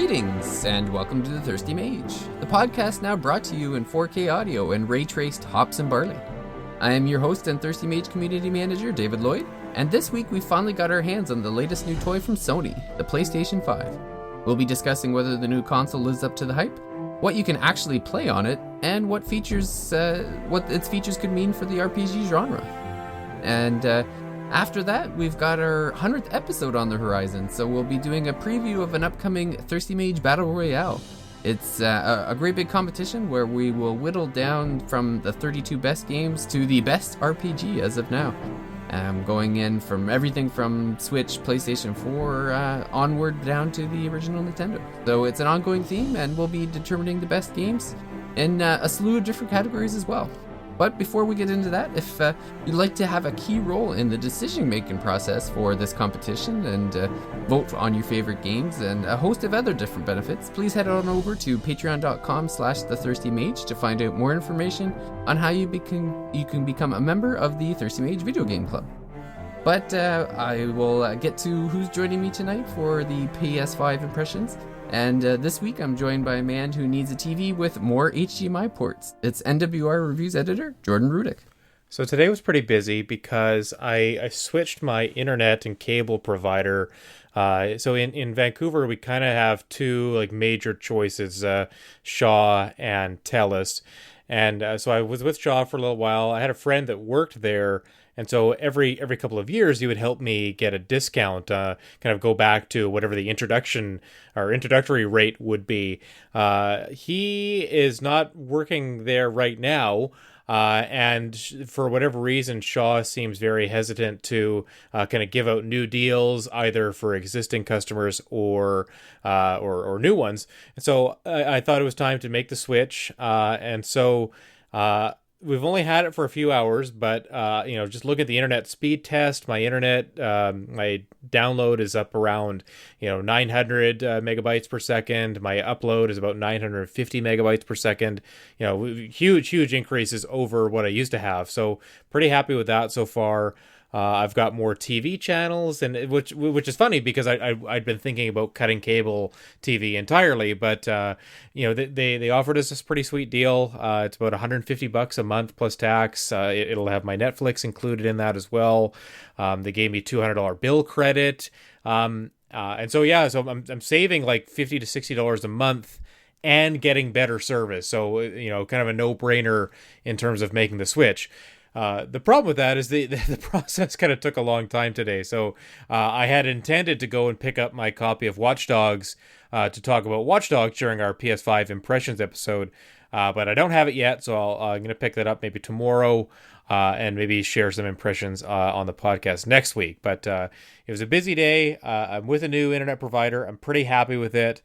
Greetings, and welcome to The Thirsty Mage, the podcast now brought to you in 4K audio and ray-traced hops and barley. I am your host and Thirsty Mage community manager, David Lloyd, and this week we finally got our hands on the latest new toy from Sony, the PlayStation 5. We'll be discussing whether the new console lives up to the hype, what you can actually play on it, and what its features could mean for the RPG genre. And after that, we've got our 100th episode on the horizon, so we'll be doing a preview of an upcoming Thirsty Mage Battle Royale. It's a great big competition where we will whittle down from the 32 best games to the best RPG as of now. Going in from everything from Switch, PlayStation 4, onward down to the original Nintendo. So it's an ongoing theme, and we'll be determining the best games in a slew of different categories as well. But before we get into that, if you'd like to have a key role in the decision-making process for this competition and vote on your favorite games and a host of other different benefits, please head on over to patreon.com/thethirstymage to find out more information on how you can become a member of the Thirsty Mage Video Game Club. But I will get to who's joining me tonight for the PS5 impressions. And this week I'm joined by a man who needs a TV with more HDMI ports. It's NWR Reviews editor, Jordan Rudick. So today was pretty busy because I switched my internet and cable provider. So in Vancouver, we kind of have two major choices, Shaw and TELUS. And so I was with Shaw for a little while. I had a friend that worked there. And so every couple of years, he would help me get a discount, kind of go back to whatever the introductory rate would be. He is not working there right now. And for whatever reason, Shaw seems very hesitant to kind of give out new deals, either for existing customers or new ones. And so I thought it was time to make the switch. And so we've only had it for a few hours, but just look at the internet speed test. My internet, my download is up around 900 megabytes per second. My upload is about 950 megabytes per second. Huge increases over what I used to have. So pretty happy with that so far. I've got more TV channels, and which is funny because I'd been thinking about cutting cable TV entirely, but they offered us this pretty sweet deal. It's about $150 a month plus tax. It'll have my Netflix included in that as well. They gave me $200 bill credit, and so I'm saving like $50 to $60 a month and getting better service. So kind of a no-brainer in terms of making the switch. The problem with that is the process kind of took a long time today. So I had intended to go and pick up my copy of Watch Dogs to talk about Watch Dogs during our PS5 Impressions episode, but I don't have it yet, so I'm going to pick that up maybe tomorrow and maybe share some impressions on the podcast next week. But it was a busy day. I'm with a new internet provider. I'm pretty happy with it.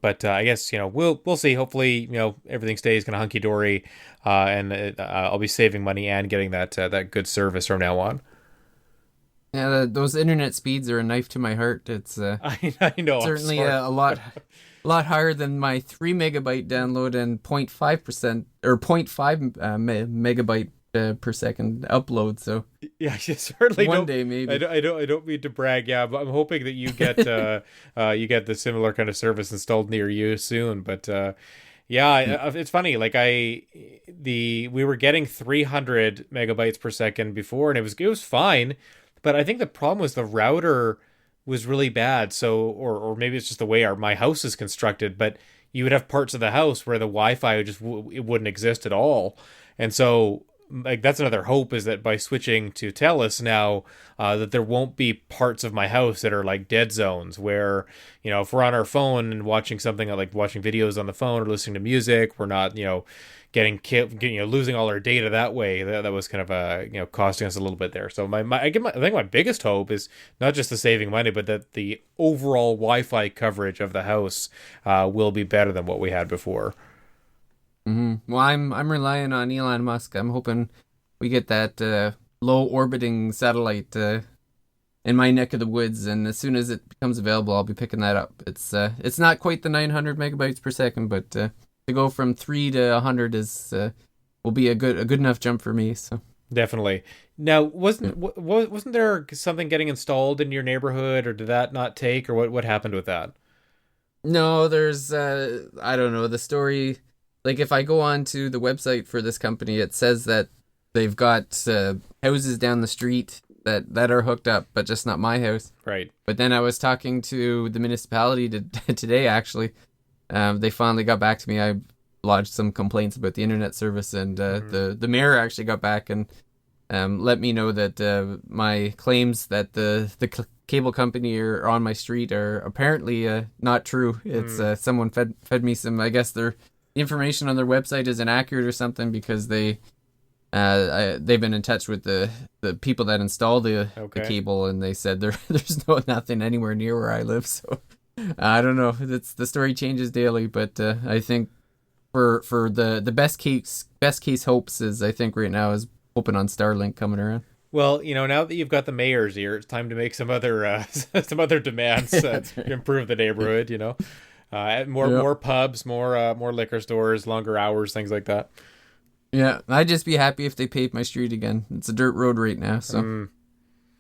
But I guess, we'll see. Hopefully, everything stays kind of hunky-dory and I'll be saving money and getting that good service from now on. Yeah, those internet speeds are a knife to my heart. It's I know, certainly a lot higher than my 3 megabyte download and 0.5% or 0.5 megabyte per second upload. So yeah, you certainly one day maybe. I don't mean to brag, but I'm hoping that you get the similar kind of service installed near you soon. But it's funny. We were getting 300 megabytes per second before, and it was fine. But I think the problem was the router was really bad. So or maybe it's just the way my house is constructed. But you would have parts of the house where the Wi-Fi it wouldn't exist at all, and so. That's another hope, is that by switching to TELUS now, that there won't be parts of my house that are like dead zones where, if we're on our phone and watching something like watching videos on the phone or listening to music, we're not, losing all our data that way. That was kind of costing us a little bit there. So I think my biggest hope is not just the saving money, but that the overall Wi-Fi coverage of the house will be better than what we had before. Mm-hmm. Well, I'm relying on Elon Musk. I'm hoping we get that low orbiting satellite in my neck of the woods, and as soon as it becomes available, I'll be picking that up. It's not quite the 900 megabytes per second, but to go from 3 to 100 will be a good enough jump for me. So definitely. Now, wasn't there something getting installed in your neighborhood, or did that not take, or what happened with that? No, there's I don't know the story. Like if I go on to the website for this company, it says that they've got houses down the street that are hooked up, but just not my house. Right. But then I was talking to the municipality today. Actually, they finally got back to me. I lodged some complaints about the internet service, and the mayor actually got back and let me know that my claims that the cable company are on my street are apparently not true. It's someone fed me some. I guess their information on their website is inaccurate or something because they've been in touch with the people that install the cable, and they said there's nothing anywhere near where I live. So I don't know. The story changes daily, but I think for the best case hopes is I think right now is hoping on Starlink coming around. Well, now that you've got the mayor's ear, it's time to make some other some other demands to improve the neighborhood. More pubs, more liquor stores, longer hours, things like that. Yeah, I'd just be happy if they paved my street again. It's a dirt road right now, so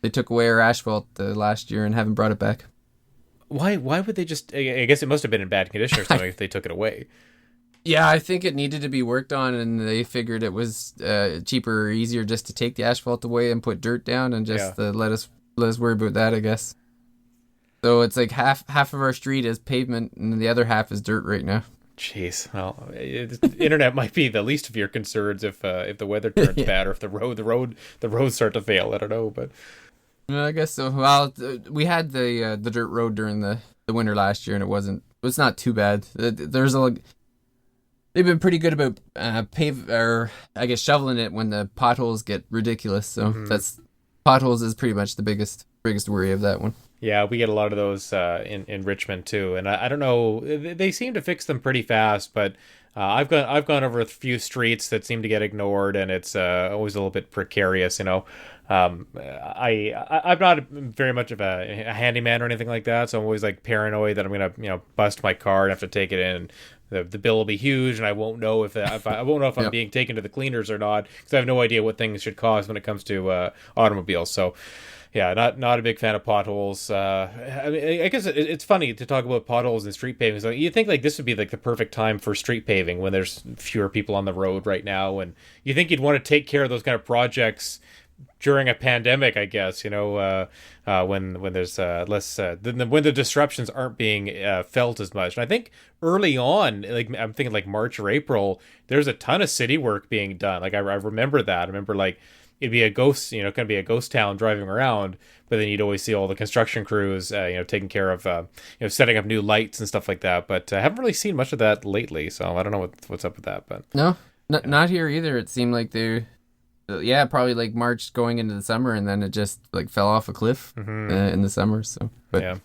they took away our asphalt last year and haven't brought it back. Why would they just? I guess it must have been in bad condition or something if they took it away. Yeah, I think it needed to be worked on, and they figured it was cheaper or easier just to take the asphalt away and put dirt down, and just let us worry about that, I guess. So it's like half of our street is pavement, and the other half is dirt right now. Jeez, well, the internet might be the least of your concerns if the weather turns bad or if the roads start to fail. I don't know, but I guess so. Well, we had the dirt road during the winter last year, and it's not too bad. They've been pretty good about shoveling it when the potholes get ridiculous. So potholes is pretty much the biggest worry of that one. Yeah, we get a lot of those in Richmond too, and I don't know. They seem to fix them pretty fast, but I've gone over a few streets that seem to get ignored, and it's always a little bit precarious. I'm not very much of a handyman or anything like that, so I'm always like paranoid that I'm gonna bust my car and have to take it in. The bill will be huge, and I won't know if I'm being taken to the cleaners or not, because I have no idea what things should cost when it comes to automobiles. So, yeah, not a big fan of potholes. I guess it's funny to talk about potholes and street paving. So you think like this would be like the perfect time for street paving when there's fewer people on the road right now, and you think you'd want to take care of those kind of projects during a pandemic, I guess, when there's less, when the disruptions aren't being felt as much. And I think early on, like I'm thinking like March or April, there's a ton of city work being done. Like I remember that. I remember like it'd be a ghost, kind of be a ghost town driving around, but then you'd always see all the construction crews, taking care of, setting up new lights and stuff like that. But I haven't really seen much of that lately, so I don't know what's up with that. But no, not here either. It seemed like they. Yeah, probably like March going into the summer, and then it just like fell off a cliff in the summer. So, but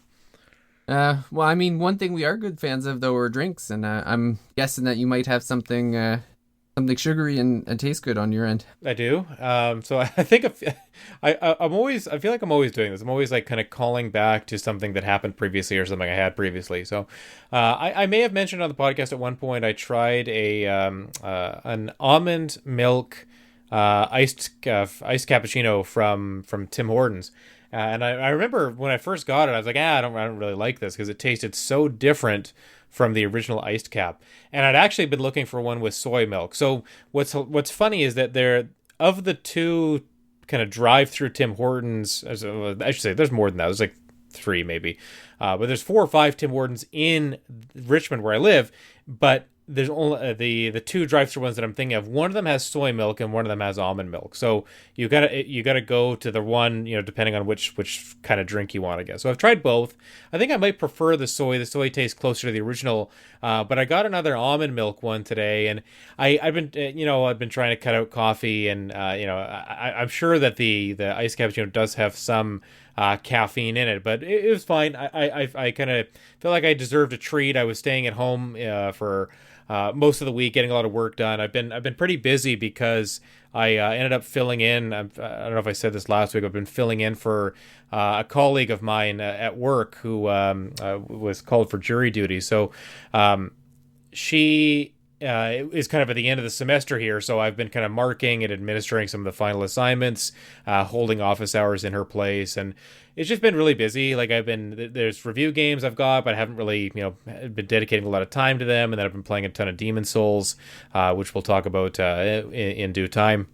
yeah. Well, I mean, one thing we are good fans of though are drinks, and I'm guessing that you might have something sugary and taste good on your end. I do. So I think I feel like I'm always doing this. I'm always like kind of calling back to something that happened previously or something I had previously. So I may have mentioned on the podcast at one point I tried an almond milk iced cappuccino from Tim Hortons, and I remember when I first got it, I was like, I don't really like this because it tasted so different from the original iced cap, and I'd actually been looking for one with soy milk. So what's funny is that there of the two kind of drive-through Tim Hortons, I should say there's more than that. There's like 3 maybe, but there's 4 or 5 Tim Hortons in Richmond where I live, but there's only the 2 drive-through ones that I'm thinking of. One of them has soy milk and one of them has almond milk. So you gotta go to the one, depending on which kind of drink you want to get. So I've tried both. I think I might prefer the soy. The soy tastes closer to the original. But I got another almond milk one today, and I've been trying to cut out coffee, and I'm sure that the iced cappuccino does have some caffeine in it, but it was fine. I kind of feel like I deserved a treat. I was staying at home for most of the week, getting a lot of work done. I've been pretty busy because I ended up filling in. I don't know if I said this last week. I've been filling in for a colleague of mine at work who was called for jury duty. So she it is kind of at the end of the semester here, so I've been kind of marking and administering some of the final assignments, holding office hours in her place, and it's just been really busy. Like there's review games I've got, but I haven't really, been dedicating a lot of time to them, and then I've been playing a ton of Demon's Souls, which we'll talk about in due time.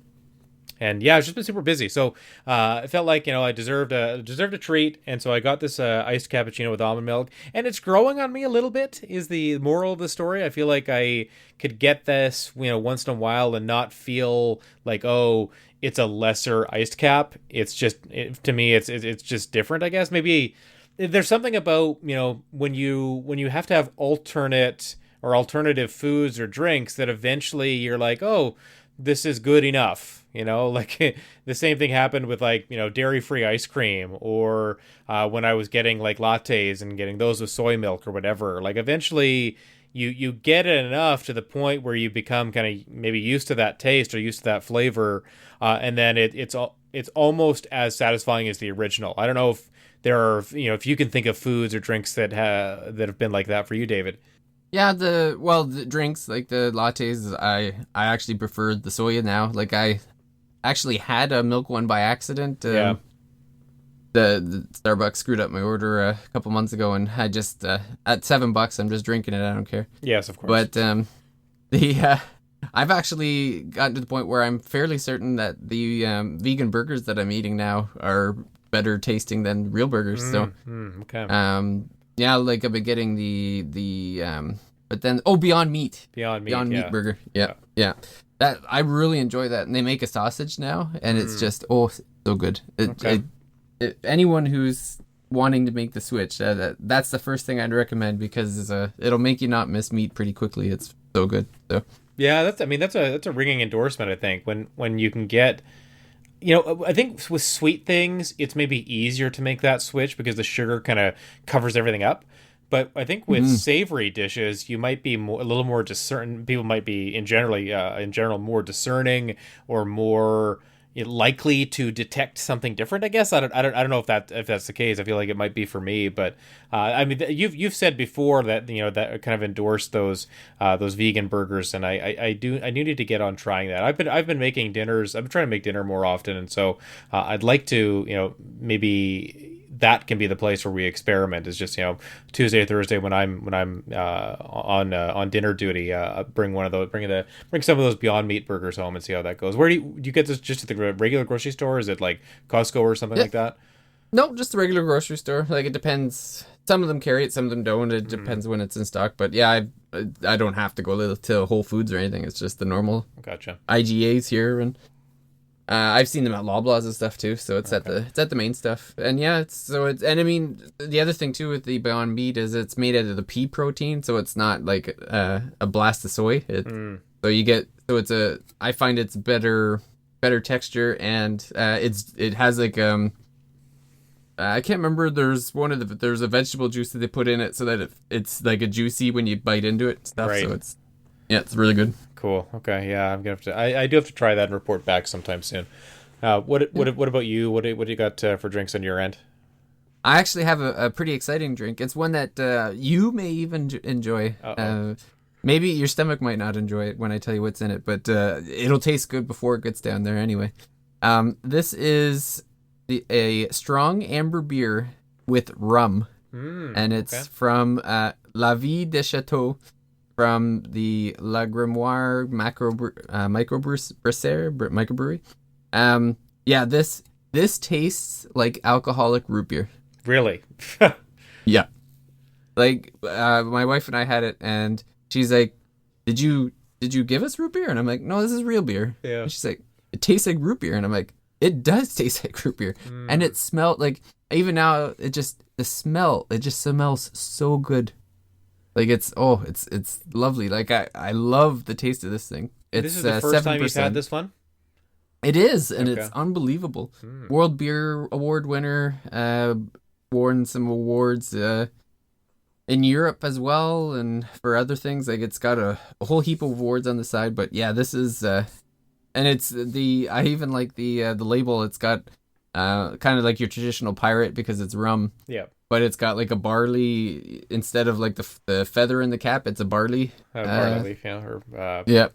And yeah, it's just been super busy. So I felt like, I deserved a treat. And so I got this iced cappuccino with almond milk. And it's growing on me a little bit, is the moral of the story. I feel like I could get this, once in a while and not feel like, oh, it's a lesser iced cap. It's just, to me, it's just different, I guess. Maybe there's something about, when you have to have alternative foods or drinks that eventually you're like, oh, this is good enough. Like the same thing happened with dairy-free ice cream, or when I was getting like lattes and getting those with soy milk or whatever. Like eventually you get it enough to the point where you become kind of maybe used to that taste or used to that flavor, and then it's almost as satisfying as the original. I don't know if there are, if you can think of foods or drinks that have been like that for you, David. Yeah, the drinks, like the lattes, I actually prefer the soya now. Like I actually had a milk one by accident. Yeah. The Starbucks screwed up my order a couple months ago, and I just at $7, I'm just drinking it. I don't care. Yes, of course. But I've actually gotten to the point where I'm fairly certain that the vegan burgers that I'm eating now are better tasting than real burgers. Okay. Yeah, like I've been getting but then Beyond Meat. Beyond Meat burger. Yeah. That I really enjoy that, and they make a sausage now, and it's just so good. Anyone who's wanting to make the switch, that's the first thing I'd recommend, because it'll make you not miss meat pretty quickly. It's so good. So yeah, that's a ringing endorsement. I think when you can get. I think with sweet things, it's maybe easier to make that switch because the sugar kind of covers everything up. But I think with savory dishes, you might be a little more discerning. People might be in general more discerning or more likely to detect something different. I guess I don't know if that's the case. I feel like it might be for me, but I mean, you've said before that that kind of endorsed those vegan burgers, and I do need to get on trying that. I've been making dinners. I've been trying to make dinner more often, and so I'd like to maybe that can be the place where we experiment. Is just Tuesday or Thursday when I'm on dinner duty, bring some of those Beyond Meat burgers home and see how that goes. Where do you get this? Just at the regular grocery store? Is it like Costco or something like that? No, just the regular grocery store. Like it depends. Some of them carry it, some of them don't. It depends when it's in stock. But yeah, I don't have to go to Whole Foods or anything. It's just the normal Gotcha. IGAs here, and I've seen them at Loblaws and stuff too. So it's at the main stuff. And yeah, and I mean the other thing too with the Beyond Meat is it's made out of the pea protein, so it's not like a blast of soy. I find it's better texture, and it has like I can't remember. There's a vegetable juice that they put in it so that it's like a juicy when you bite into it and stuff. Right. So it's really good. Cool. Okay. Yeah, I'm gonna have to. I do have to try that and report back sometime soon. What about you? What do you got for drinks on your end? I actually have a pretty exciting drink. It's one that you may even enjoy. Maybe your stomach might not enjoy it when I tell you what's in it, but it'll taste good before it gets down there anyway. This is a strong amber beer with rum, and it's from La Vie de Chateau, from the La Grimoire microbrewery. Yeah, this tastes like alcoholic root beer. Really? Yeah. Like my wife and I had it, and she's like, "Did you give us root beer?" And I'm like, "No, this is real beer." Yeah. And she's like, "It tastes like root beer," and I'm like, "It does taste like root beer," and it smelled like, even now it just smells so good. Like it's lovely. Like I love the taste of this thing. This is the first 7%. Time you've had this one? It is, and it's unbelievable. World Beer Award winner, won some awards in Europe as well, and for other things. Like it's got a whole heap of awards on the side. But yeah, this is and it's I even like the label. It's got kind of like your traditional pirate because it's rum. Yeah. but it's got like a barley instead of like the feather in the cap. It's a barley. Barley leaf, yeah, yeah,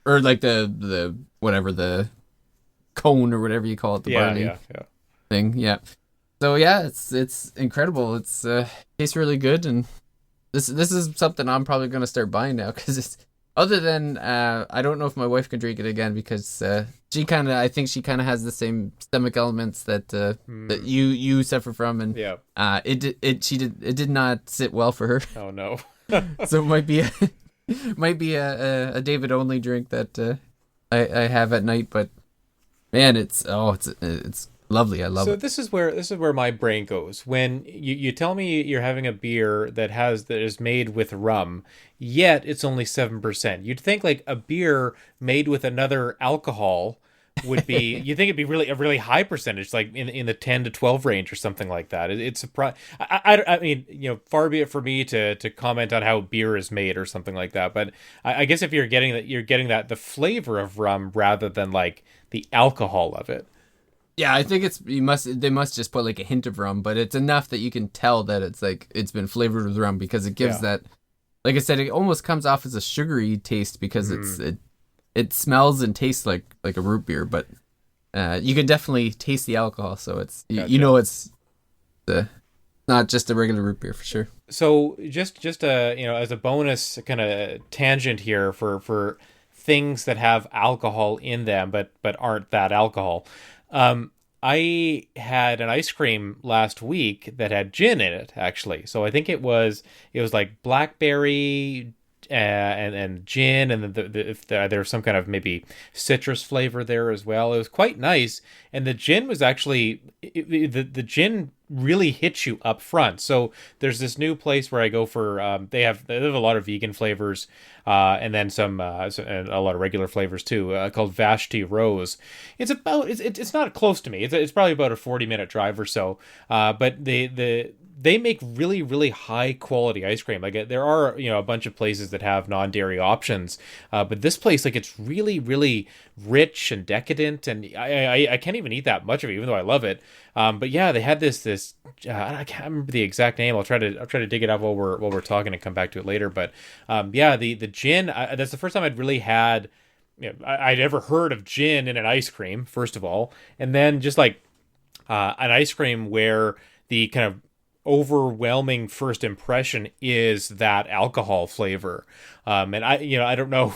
or like the whatever the cone or whatever you call it, the barley thing. Yeah. So yeah, it's incredible. It's tastes really good, and this is something I'm probably gonna start buying now because it's. Other than, I don't know if my wife can drink it again because I think she kind of has the same stomach elements that that you suffer from, and it did not sit well for her. Oh no! So it might be a David only drink that I have at night, but man, it's lovely. I love it. So this is where my brain goes when you tell me you're having a beer that is made with rum, yet it's only 7%. You'd think like a beer made with another alcohol would be. You think it'd be a really high percentage, like in the 10 to 12 range or something like that. It's I mean, far be it for me to comment on how beer is made or something like that. But I guess if you're getting that the flavor of rum rather than like the alcohol of it. Yeah, I think they must just put like a hint of rum, but it's enough that you can tell that it's been flavored with rum because it gives that, like I said, it almost comes off as a sugary taste because it smells and tastes like a root beer, but you can definitely taste the alcohol, so it's gotcha. It's not just a regular root beer for sure. So just as a bonus kind of tangent here for things that have alcohol in them but aren't that alcohol. I had an ice cream last week that had gin in it, actually. So I think it was like blackberry and gin, and there was some kind of maybe citrus flavor there as well. It was quite nice, and the gin was actually the gin really hits you up front. So there's this new place where I go for they have a lot of vegan flavors and then some and a lot of regular flavors too, called Vashti Rose. It's not close to me. It's probably about a 40-minute drive or so, but they make really, really high quality ice cream. Like there are, a bunch of places that have non-dairy options, but this place, like, it's really, really rich and decadent, and I can't even eat that much of it, even though I love it. But yeah, they had this I can't remember the exact name. I'll try to dig it up while we're talking and come back to it later. But the gin. That's the first time I'd really had. I'd ever heard of gin in an ice cream, first of all, and then just like an ice cream where the kind of overwhelming first impression is that alcohol flavor, and I don't know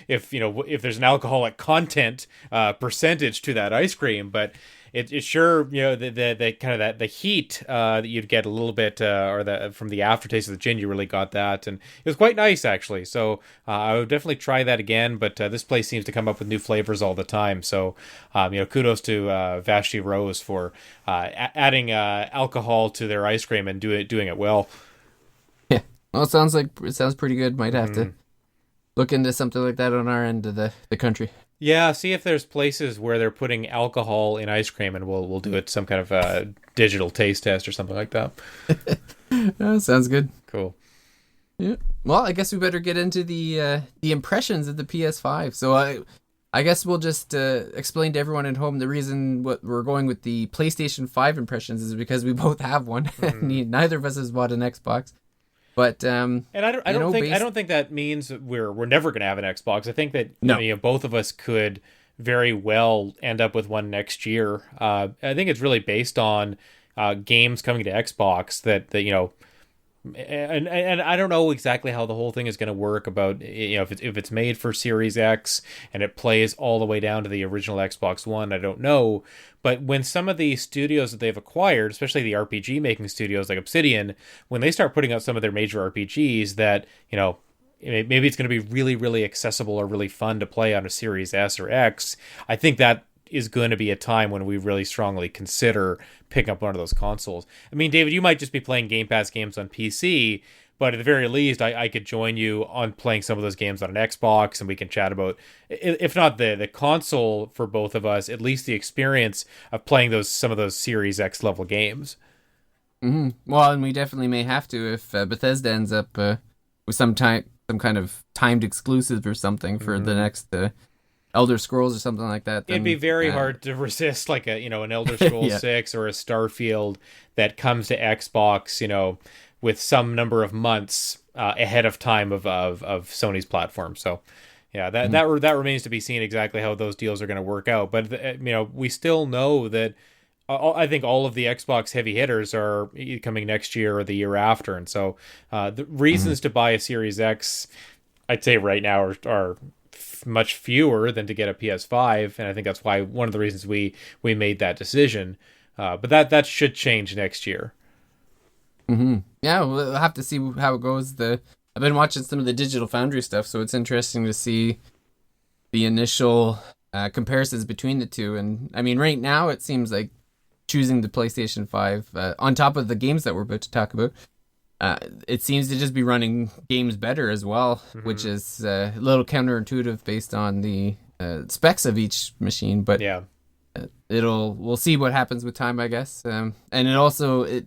if there's an alcoholic content percentage to that ice cream, but it sure the kind of the heat that you'd get a little bit or from the aftertaste of the gin, you really got that, and it was quite nice actually. So I would definitely try that again, but this place seems to come up with new flavors all the time. So kudos to Vashti Rose for adding alcohol to their ice cream and doing it well. Yeah, well, it sounds pretty good. Might have to look into something like that on our end of the country. Yeah, see if there's places where they're putting alcohol in ice cream, and we'll do it some kind of digital taste test or something like that. Sounds good. Cool. Yeah. Well, I guess we better get into the impressions of the PS5. So I guess we'll just explain to everyone at home the reason what we're going with the PlayStation 5 impressions is because we both have one. Neither of us has bought an Xbox. But and I don't think that means we're never going to have an Xbox. I think that both of us could very well end up with one next year. I think it's really based on games coming to Xbox that and I don't know exactly how the whole thing is going to work about if it's made for Series X and it plays all the way down to the original Xbox One. I don't know, but when some of the studios that they've acquired, especially the RPG making studios like Obsidian, when they start putting out some of their major RPGs that maybe it's going to be really, really accessible or really fun to play on a Series S or X, I think that is going to be a time when we really strongly consider picking up one of those consoles. I mean, David, you might just be playing Game Pass games on PC, but at the very least, I could join you on playing some of those games on an Xbox, and we can chat about, if not the console for both of us, at least the experience of playing some of those Series X level games. Mm-hmm. Well, and we definitely may have to if Bethesda ends up with some kind of timed exclusive or something for the next Elder Scrolls or something like that, It'd be then very hard to resist like an Elder Scrolls yeah. 6 or a Starfield that comes to Xbox, with some number of months ahead of time of Sony's platform. So yeah, that remains to be seen exactly how those deals are going to work out. But we still know that I think all of the Xbox heavy hitters are coming next year or the year after, and so the reasons to buy a Series X, I'd say right now are much fewer than to get a PS5, and I think that's why one of the reasons we made that decision. But that should change next year. Yeah, we'll have to see how it goes. I've been watching some of the Digital Foundry stuff, so it's interesting to see the initial comparisons between the two. And I mean, right now it seems like choosing the PlayStation 5 on top of the games that we're about to talk about, it seems to just be running games better as well, which is a little counterintuitive based on the specs of each machine. But yeah, we'll see what happens with time, I guess. And it also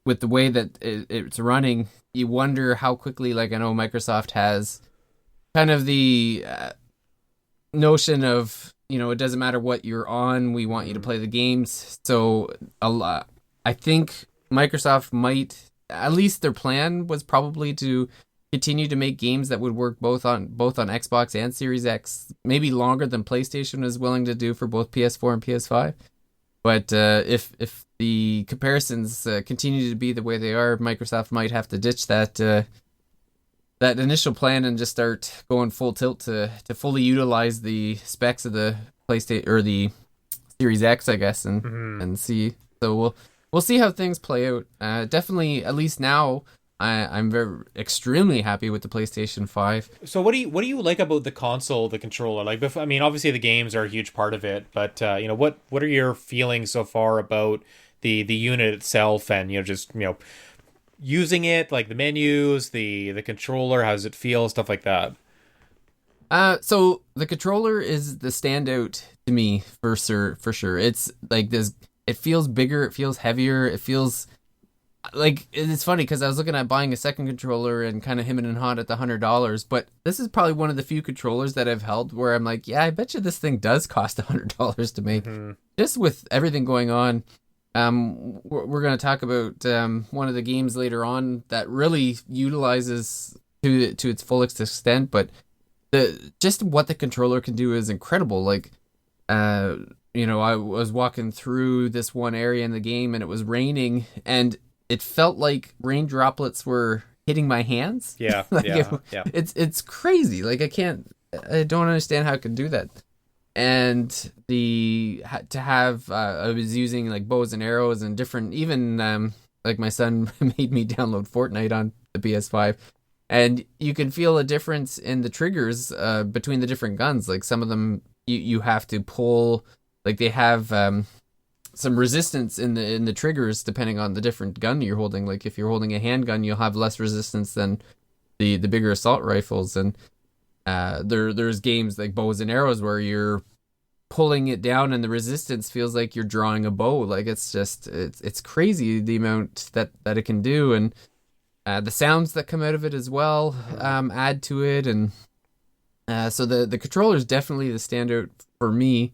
with the way that it's running, you wonder how quickly. Like, I know Microsoft has kind of the notion of, it doesn't matter what you're on, we want you to play the games. So I think Microsoft might, at least their plan was probably to continue to make games that would work both on Xbox and Series X, maybe longer than PlayStation is willing to do for both PS4 and PS5. But if the comparisons continue to be the way they are, Microsoft might have to ditch that initial plan and just start going full tilt to fully utilize the specs of the PlayStation or the Series X, I guess, and see. So we'll see how things play out. Definitely, at least now, I'm extremely happy with the PlayStation 5. So what do you like about the console, the controller? Like, I mean, obviously the games are a huge part of it, but what are your feelings so far about the unit itself, and just using it, like the menus, the controller, how does it feel, stuff like that? So the controller is the standout to me for sure. It's like this. It feels bigger. It feels heavier. It feels like, it's funny because I was looking at buying a second controller and kind of hemming and hawing at the $100, but this is probably one of the few controllers that I've held where I'm like, yeah, I bet you this thing does cost $100 to make, just with everything going on. We're going to talk about one of the games later on that really utilizes to its fullest extent, but just what the controller can do is incredible. Like, I was walking through this one area in the game and it was raining, and it felt like rain droplets were hitting my hands. Yeah, like yeah. It's crazy. Like, I don't understand how it can do that. And to have I was using like bows and arrows and different, even like my son made me download Fortnite on the PS5, and you can feel a difference in the triggers between the different guns. Like, some of them you have to pull, like they have some resistance in the triggers depending on the different gun you're holding. Like, if you're holding a handgun, you'll have less resistance than the bigger assault rifles. And there's games like bows and arrows where you're pulling it down and the resistance feels like you're drawing a bow. Like, it's just it's crazy the amount that it can do, and the sounds that come out of it as well add to it. And so the controller is definitely the standout for me.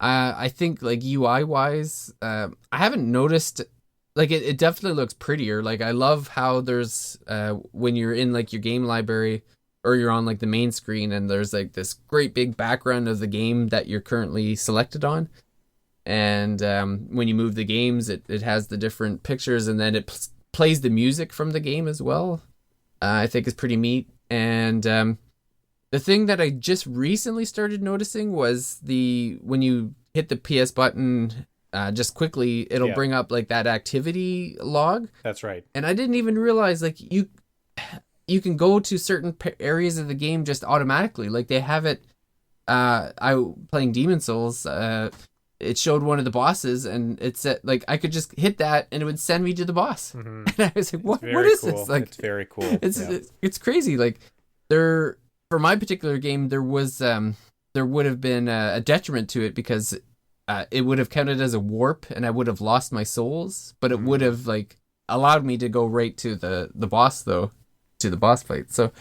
I think, like, UI wise, I haven't noticed, like, it definitely looks prettier. Like, I love how there's when you're in like your game library, or you're on like the main screen, and there's like this great big background of the game that you're currently selected on. And when you move the games, it has the different pictures, and then it plays the music from the game as well. I think is pretty neat. And the thing that I just recently started noticing was when you hit the PS button just quickly, it'll bring up like that activity log. That's right. And I didn't even realize, like, you can go to certain areas of the game just automatically. Like, they have it. Playing Demon Souls, it showed one of the bosses, and it said, like, I could just hit that and it would send me to the boss. And I was like, what is cool. this? Like, it's very cool. It's crazy. Like, for my particular game, there would have been a detriment to it, because it would have counted as a warp and I would have lost my souls, but it would have like allowed me to go right to the boss, though, to the boss fight. So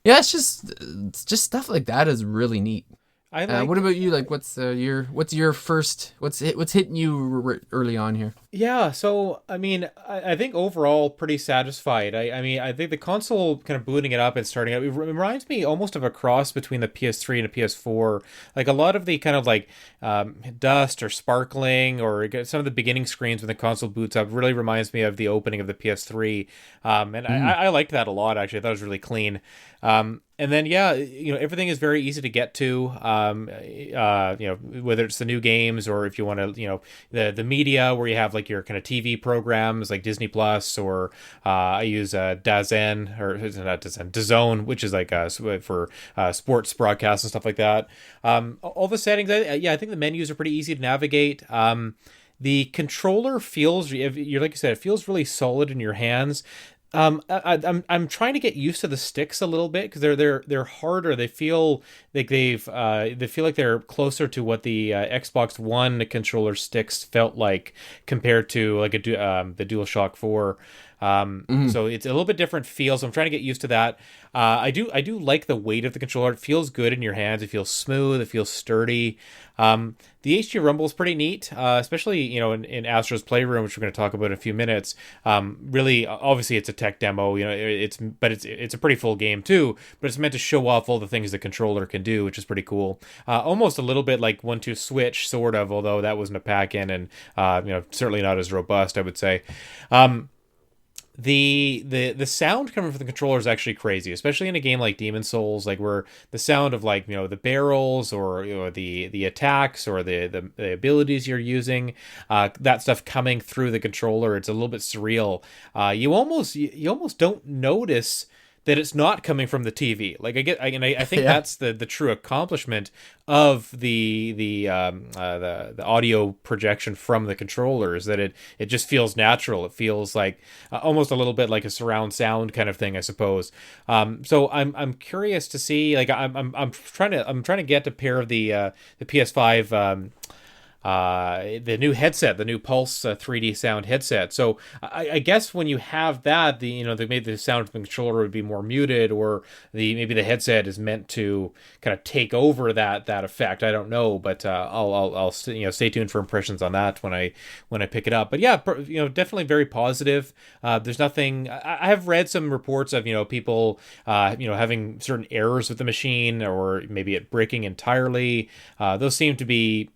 yeah, it's just stuff like that is really neat. I What like about you? Like, what's your first what's hitting you early on here? Yeah, so I mean, I think overall pretty satisfied. I mean, I think the console kind of booting it up and starting up, it reminds me almost of a cross between the PS3 and a PS4. Like a lot of the kind of like dust or sparkling or some of the beginning screens when the console boots up really reminds me of the opening of the PS3. And I liked that a lot actually. I thought it was really clean. And then yeah, everything is very easy to get to. Whether it's the new games or if you want to, the media where you have like your kind of TV programs like Disney Plus or I use DAZN or not DAZN, DAZN, which is like for sports broadcasts and stuff like that. All the settings, I think the menus are pretty easy to navigate. The controller feels, you're like you said, it feels really solid in your hands. I'm trying to get used to the sticks a little bit because they're harder. They feel like they feel like they're closer to what the Xbox One controller sticks felt like compared to like the DualShock 4. So it's a little bit different feel. So I'm trying to get used to that. I do like the weight of the controller. It feels good in your hands. It feels smooth. It feels sturdy. The HG Rumble is pretty neat, especially in Astro's Playroom, which we're going to talk about in a few minutes. Really, obviously, it's a tech demo. It's a pretty full game too. But it's meant to show off all the things the controller can do, which is pretty cool. Almost a little bit like 1-2 Switch, sort of. Although that wasn't a pack-in, and certainly not as robust, I would say. The sound coming from the controller is actually crazy, especially in a game like Demon Souls, like where the sound of like the barrels or the attacks or the abilities you're using, that stuff coming through the controller, it's a little bit surreal. You almost don't notice that it's not coming from the TV. Like I think that's the true accomplishment of the audio projection from the controller is that it just feels natural. It feels like almost a little bit like a surround sound kind of thing, I suppose. So I'm curious to see. Like I'm trying to get a pair of the PS5. The new headset, the new Pulse 3D sound headset. So I guess when you have that, maybe the sound of the controller would be more muted, or maybe the headset is meant to kind of take over that effect. I don't know, but I'll stay tuned for impressions on that when I pick it up. But yeah, definitely very positive. There's nothing. I have read some reports of people having certain errors with the machine, or maybe it breaking entirely. Those seem to be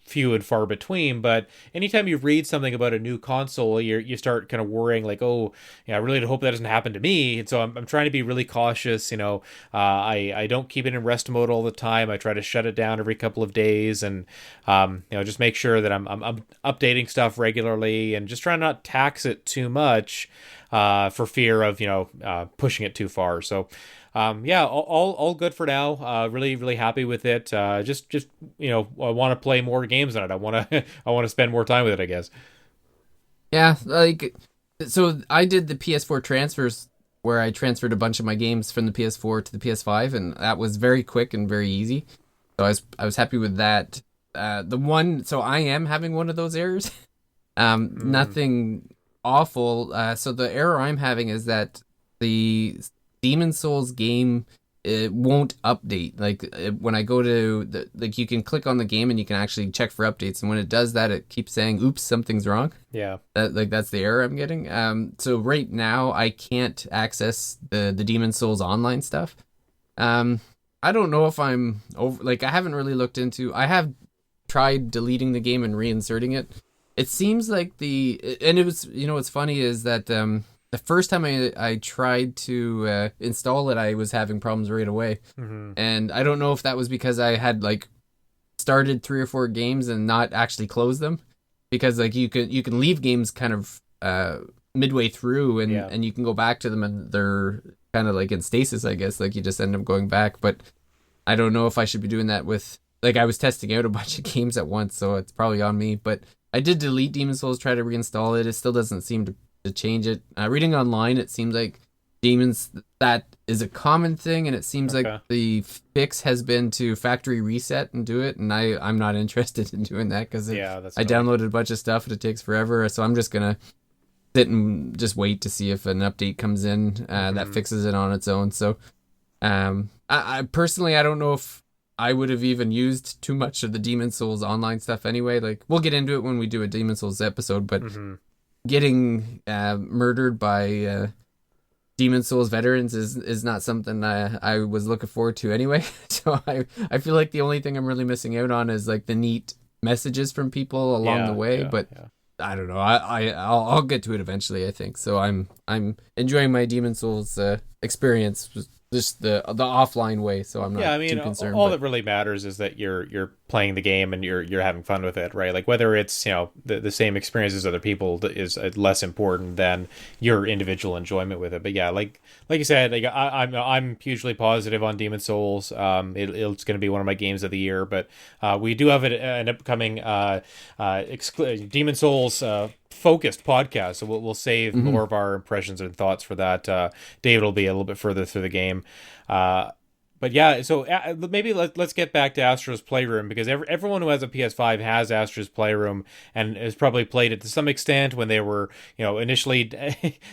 few and far between, but anytime you read something about a new console, you start kind of worrying like, oh yeah, I really hope that doesn't happen to me. And so I'm trying to be really cautious. I don't keep it in rest mode all the time. I try to shut it down every couple of days, and just make sure that I'm updating stuff regularly, and just trying not to tax it too much for fear of pushing it too far. So all good for now. Really, really happy with it. Just I want to play more games on it. I want to spend more time with it, I guess. Yeah, like, so I did the PS4 transfers where I transferred a bunch of my games from the PS4 to the PS5, and that was very quick and very easy. So I was happy with that. So I am having one of those errors. Nothing awful. So the error I'm having is that the Demon Souls game, it won't update. Like when I go to you can click on the game and you can actually check for updates, and when it does that, it keeps saying, "Oops, something's wrong." Yeah, that's the error I'm getting. So right now I can't access the Demon Souls online stuff. I don't know if I'm over. Like I haven't really looked into. I have tried deleting the game and reinserting it. It seems like and it was what's funny is that the first time I tried to install it, I was having problems right away. Mm-hmm. And I don't know if that was because I had like started 3 or 4 games and not actually closed them, because like you can leave games kind of midway through and you can go back to them and they're kind of like in stasis, I guess. Like you just end up going back. But I don't know if I should be doing that with, like, I was testing out a bunch of games at once, so it's probably on me. But I did delete Demon Souls, try to reinstall it. It still doesn't seem to change it. Reading online, it seems like demons, that is a common thing, and it seems like the fix has been to factory reset and do it, and I'm not interested in doing that because I downloaded a bunch of stuff and it takes forever, so I'm just gonna sit and just wait to see if an update comes in that fixes it on its own. So I personally, I don't know if I would have even used too much of the Demon Souls online stuff anyway. Like, we'll get into it when we do a Demon Souls episode, but getting murdered by Demon Souls veterans is not something I was looking forward to anyway. So I feel like the only thing I'm really missing out on is like the neat messages from people along the way. But I don't know. I'll get to it eventually, I think. So I'm enjoying my Demon Souls experience, just the offline way. So I'm not too concerned. All that really matters is that you're playing the game and you're having fun with it, right? Like whether it's the same experience as other people is less important than your individual enjoyment with it. But yeah, like you said, like I'm hugely positive on Demon Souls. It's going to be one of my games of the year. But we do have an upcoming Demon Souls focused podcast, so we'll save more of our impressions and thoughts for that. David will be a little bit further through the game. But yeah, so maybe let's get back to Astro's Playroom, because everyone who has a PS5 has Astro's Playroom and has probably played it to some extent when they were, initially.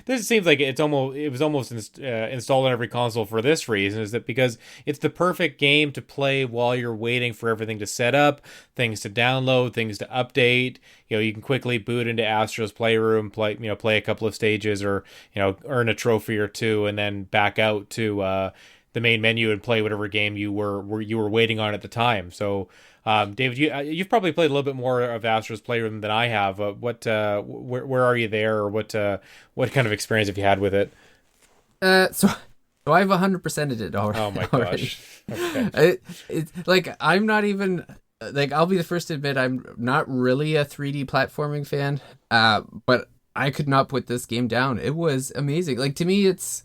This seems like it was almost installed on every console for this reason, is that because it's the perfect game to play while you're waiting for everything to set up, things to download, things to update. You can quickly boot into Astro's Playroom, play a couple of stages, or earn a trophy or two, and then back out to the main menu and play whatever game you were waiting on at the time. So, David, you've probably played a little bit more of Astro's Playroom than I have. Where are you there, or what kind of experience have you had with it? So I've 100%ed it already. Oh my gosh! Okay. It's like I'm not even like, I'll be the first to admit I'm not really a 3D platforming fan. But I could not put this game down. It was amazing. Like, to me, it's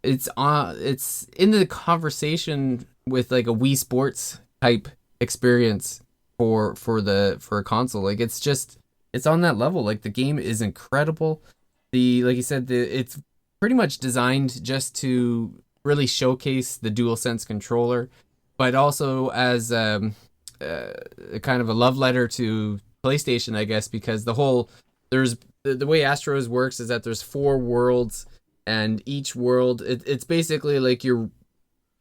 in the conversation with like a Wii Sports type experience for a console. Like, it's on that level. Like, the game is incredible. Like you said, it's pretty much designed just to really showcase the DualSense controller, but also as a kind of a love letter to PlayStation, I guess, because there's the way Astros works is that there's 4 worlds. And each world, it's basically like you're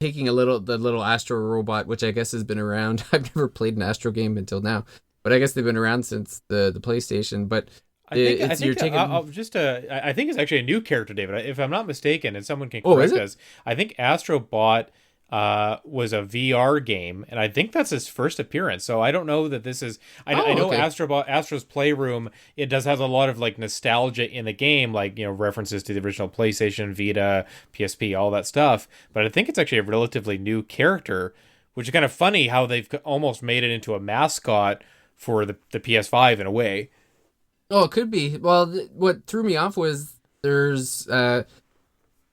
taking the little Astro robot, which I guess has been around. I've never played an Astro game until now, but I guess they've been around since the PlayStation. But I think it's actually a new character, David. If I'm not mistaken, and someone can correct us, I think Astro Bot was a VR game, and I think that's his first appearance. So I don't know that this is. I know okay. Astro's Playroom. It does have a lot of like nostalgia in the game, like references to the original PlayStation, Vita, PSP, all that stuff. But I think it's actually a relatively new character, which is kind of funny how they've almost made it into a mascot for the PS5 in a way. Oh, it could be. Well, what threw me off was there's some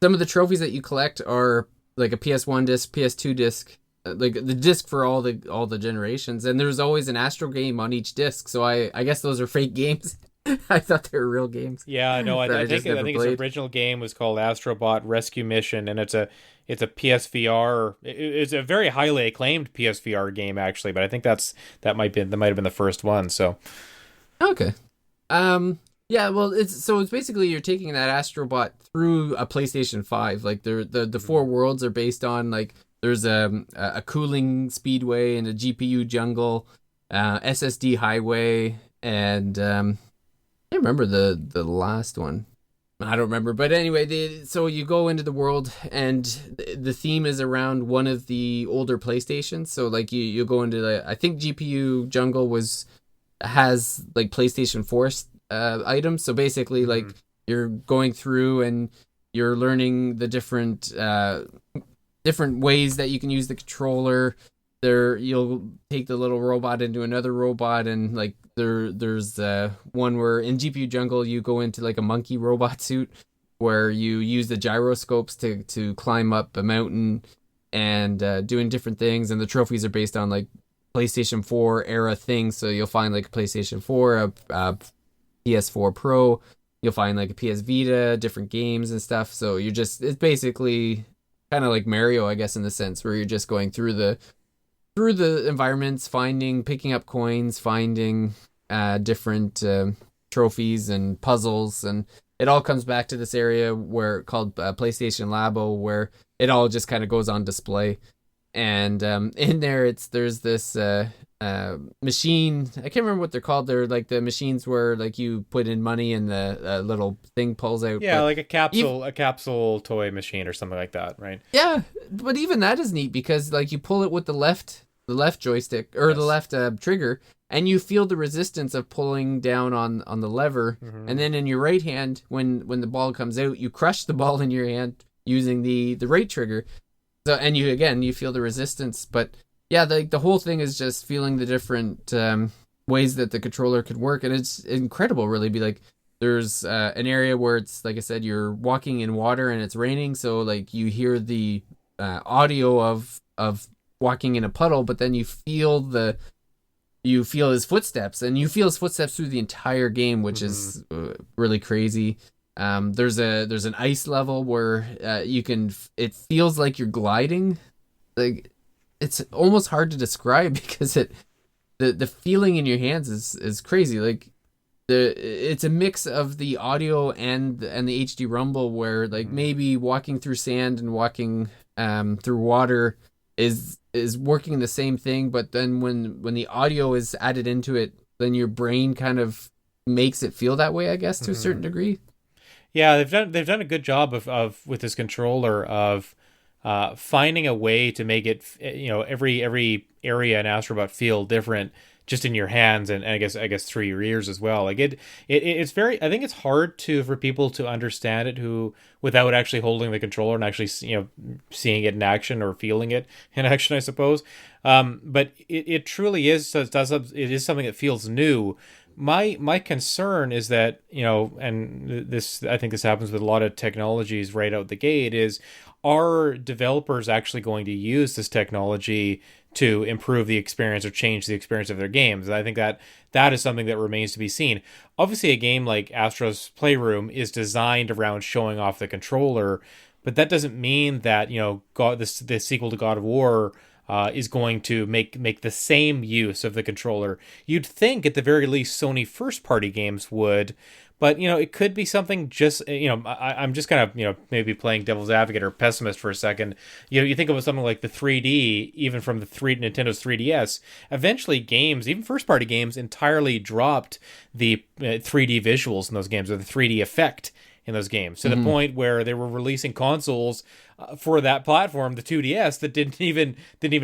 of the trophies that you collect are like a PS1 disc, PS2 disc, like the disc for all the generations, and there's always an Astro game on each disc. So I guess those are fake games. I thought they were real games. Yeah, no, I think its original game was called Astrobot Rescue Mission, and it's a PSVR. It's a very highly acclaimed PSVR game actually, but I think that might have been the first one. So okay. Yeah, well, it's basically you're taking that Astrobot through a PlayStation 5. Like, the 4 worlds are based on, like, there's a cooling speedway and a GPU jungle, SSD highway, and I can't remember the last one. I don't remember, but anyway, so you go into the world, and the theme is around one of the older PlayStations. So like you go into I think GPU jungle has like PlayStation 4 items. So basically, like, you're going through and you're learning the different ways that you can use the controller. You'll take the little robot into another robot, and like there's one where in GPU jungle you go into like a monkey robot suit where you use the gyroscopes to climb up a mountain and doing different things, and the trophies are based on like PlayStation 4 era things. So you'll find like a PlayStation 4, a PS4 Pro, you'll find like a PS Vita, different games and stuff. So it's basically kind of like Mario, I guess, in the sense where you're just going through the environments, picking up coins, finding different trophies and puzzles, and it all comes back to this area called PlayStation Labo, where it all just kind of goes on display. and in there there's this machine. I can't remember what they're called. They're like the machines where like you put in money and the little thing pulls out. Yeah, But like a capsule toy machine or something like that, right? yeah, but even that is neat because like you pull it with the left joystick or the Yes. left trigger, and you feel the resistance of pulling down on the lever, and then in your right hand, when the ball comes out, you crush the ball in your hand using the right trigger. So and you feel the resistance, but yeah, the whole thing is just feeling the different ways that the controller could work, and it's incredible. Really, be like there's an area where it's like I said, you're walking in water and it's raining, so like you hear the audio of walking in a puddle, but then you feel his footsteps, and you feel his footsteps through the entire game, which is really crazy. There's an ice level where it feels like you're gliding. Like it's almost hard to describe because the feeling in your hands is crazy. Like it's a mix of the audio and the HD rumble where like maybe walking through sand and walking through water is working the same thing, but then when the audio is added into it, then your brain kind of makes it feel that way, I guess, to a certain degree. Yeah, they've done a good job of with this controller of finding a way to make it every area in Astrobot feel different just in your hands, and I guess through your ears as well. Like it's very, I think it's hard for people to understand it who without actually holding the controller and actually seeing it in action or feeling it in action, I suppose. But it truly is it is something that feels new. My concern is that, and this, I think this happens with a lot of technologies right out the gate, is are developers actually going to use this technology to improve the experience or change the experience of their games? And I think that is something that remains to be seen. Obviously, a game like Astro's Playroom is designed around showing off the controller, but that doesn't mean that, the sequel to God of War is going to make the same use of the controller. You'd think at the very least Sony first-party games would, but it could be something just I'm just kind of maybe playing devil's advocate or pessimist for a second. You think about something like the 3D, even from Nintendo's 3DS. Eventually, games, even first-party games, entirely dropped the 3D visuals in those games, or the 3D effect in those games, to the point where they were releasing consoles for that platform, the 2DS, that didn't even